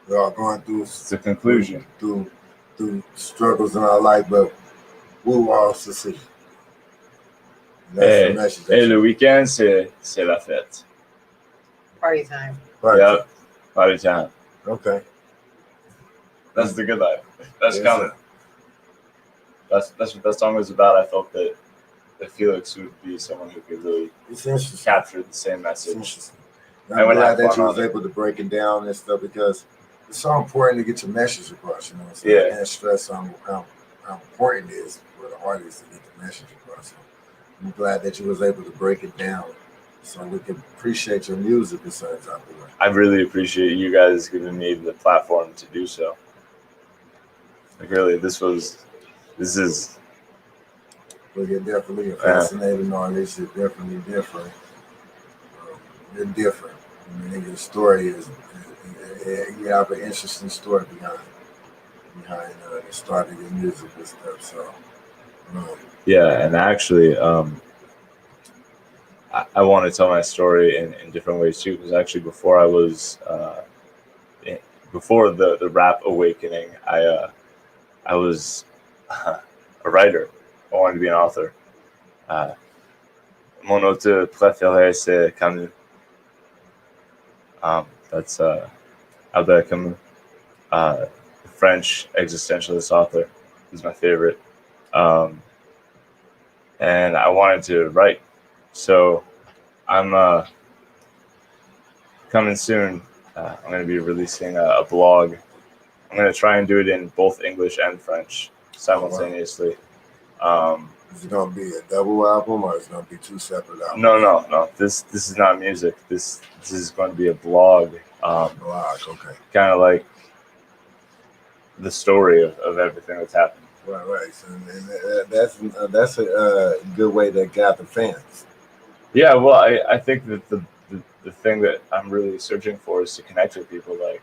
Speaker 1: we're all going through.
Speaker 2: It's the conclusion.
Speaker 1: Through struggles in our life, but we will all succeed.
Speaker 2: Et le week-end, c'est la fête.
Speaker 3: Party time.
Speaker 2: Yep. Party time.
Speaker 1: Okay.
Speaker 2: That's the good life. That's coming. That's what that song was about. I felt that Felix would be someone who could really capture the same message.
Speaker 1: I'm glad that you was able to break it down and stuff, because it's so important to get your message across. You know, so I can't stress on how important it is for the artist to get the message across. So I'm glad that you was able to break it down so we can appreciate your music and such out there.
Speaker 2: I really appreciate you guys giving me the platform to do so. Like, really, this is.
Speaker 1: Well, you're definitely a fascinating artist. You're definitely different. You're different. I mean, your story is. You have an interesting story behind the start of your music and stuff. So.
Speaker 2: Yeah, and actually, I want to tell my story in different ways too. Because actually, before I was, before the rap awakening, I was a writer. I wanted to be an author. Mon auteur préféré, c'est Camus. That's Albert Camus, the French existentialist author. He's my favorite. And I wanted to write. So I'm coming soon. I'm going to be releasing a blog. I'm going to try and do it in both English and French simultaneously.
Speaker 1: Is it going to be a double album, or is it going to be two separate albums?
Speaker 2: No. This is not music. This is going to be a blog.
Speaker 1: Blog, okay.
Speaker 2: Kind of like the story of everything that's happened.
Speaker 1: Right. So that's a good way to gather fans.
Speaker 2: Yeah, well, I think that the thing that I'm really searching for is to connect with people. Like,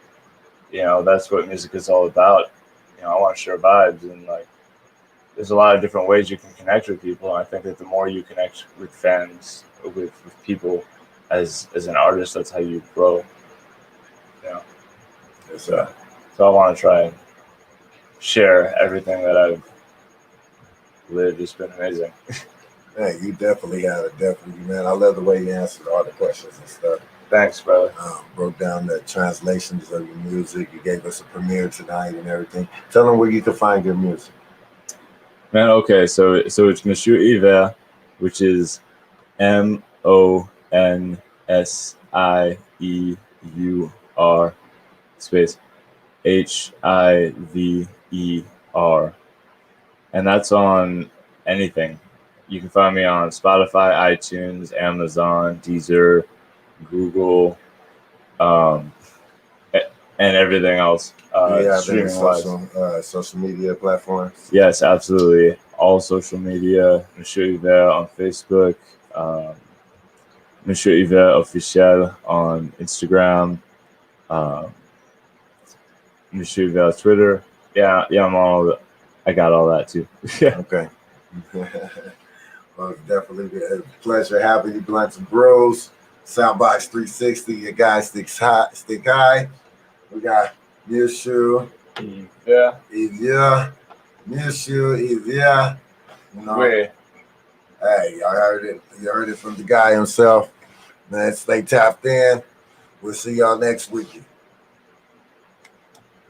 Speaker 2: you know, that's what music is all about. You know, I want to share vibes, and like, there's a lot of different ways you can connect with people. And I think that the more you connect with fans with people as an artist. That's how you grow.
Speaker 1: Yes,
Speaker 2: So I want to try and share everything that I've lived. It's been amazing.
Speaker 1: Hey, you definitely man. I love the way you answered all the questions and stuff.
Speaker 2: Thanks, brother.
Speaker 1: Broke down the translations of your music. You gave us a premiere tonight and everything. Tell them where you can find your music.
Speaker 2: Man, okay, so it's Monsieur Hiver, which is MONSIEUR space HIVER, and that's on anything. You can find me on Spotify, iTunes, Amazon, Deezer, Google, and everything else.
Speaker 1: Social media platforms.
Speaker 2: Yes, absolutely. All social media. Monsieur Hiver on Facebook. Monsieur Hiver officiel on Instagram. Monsieur Hiver Twitter. Yeah, I'm all. I got all that too. Yeah.
Speaker 1: Okay. Well, it's definitely a pleasure having you, Bluntz&Brewz. Soundbox 360. Your guy Sticc High. We got Monsieur
Speaker 2: Hiver.
Speaker 1: Monsieur Hiver.
Speaker 2: Wait.
Speaker 1: Hey, y'all heard it. You heard it from the guy himself. Man, stay tapped in. We'll see y'all next week.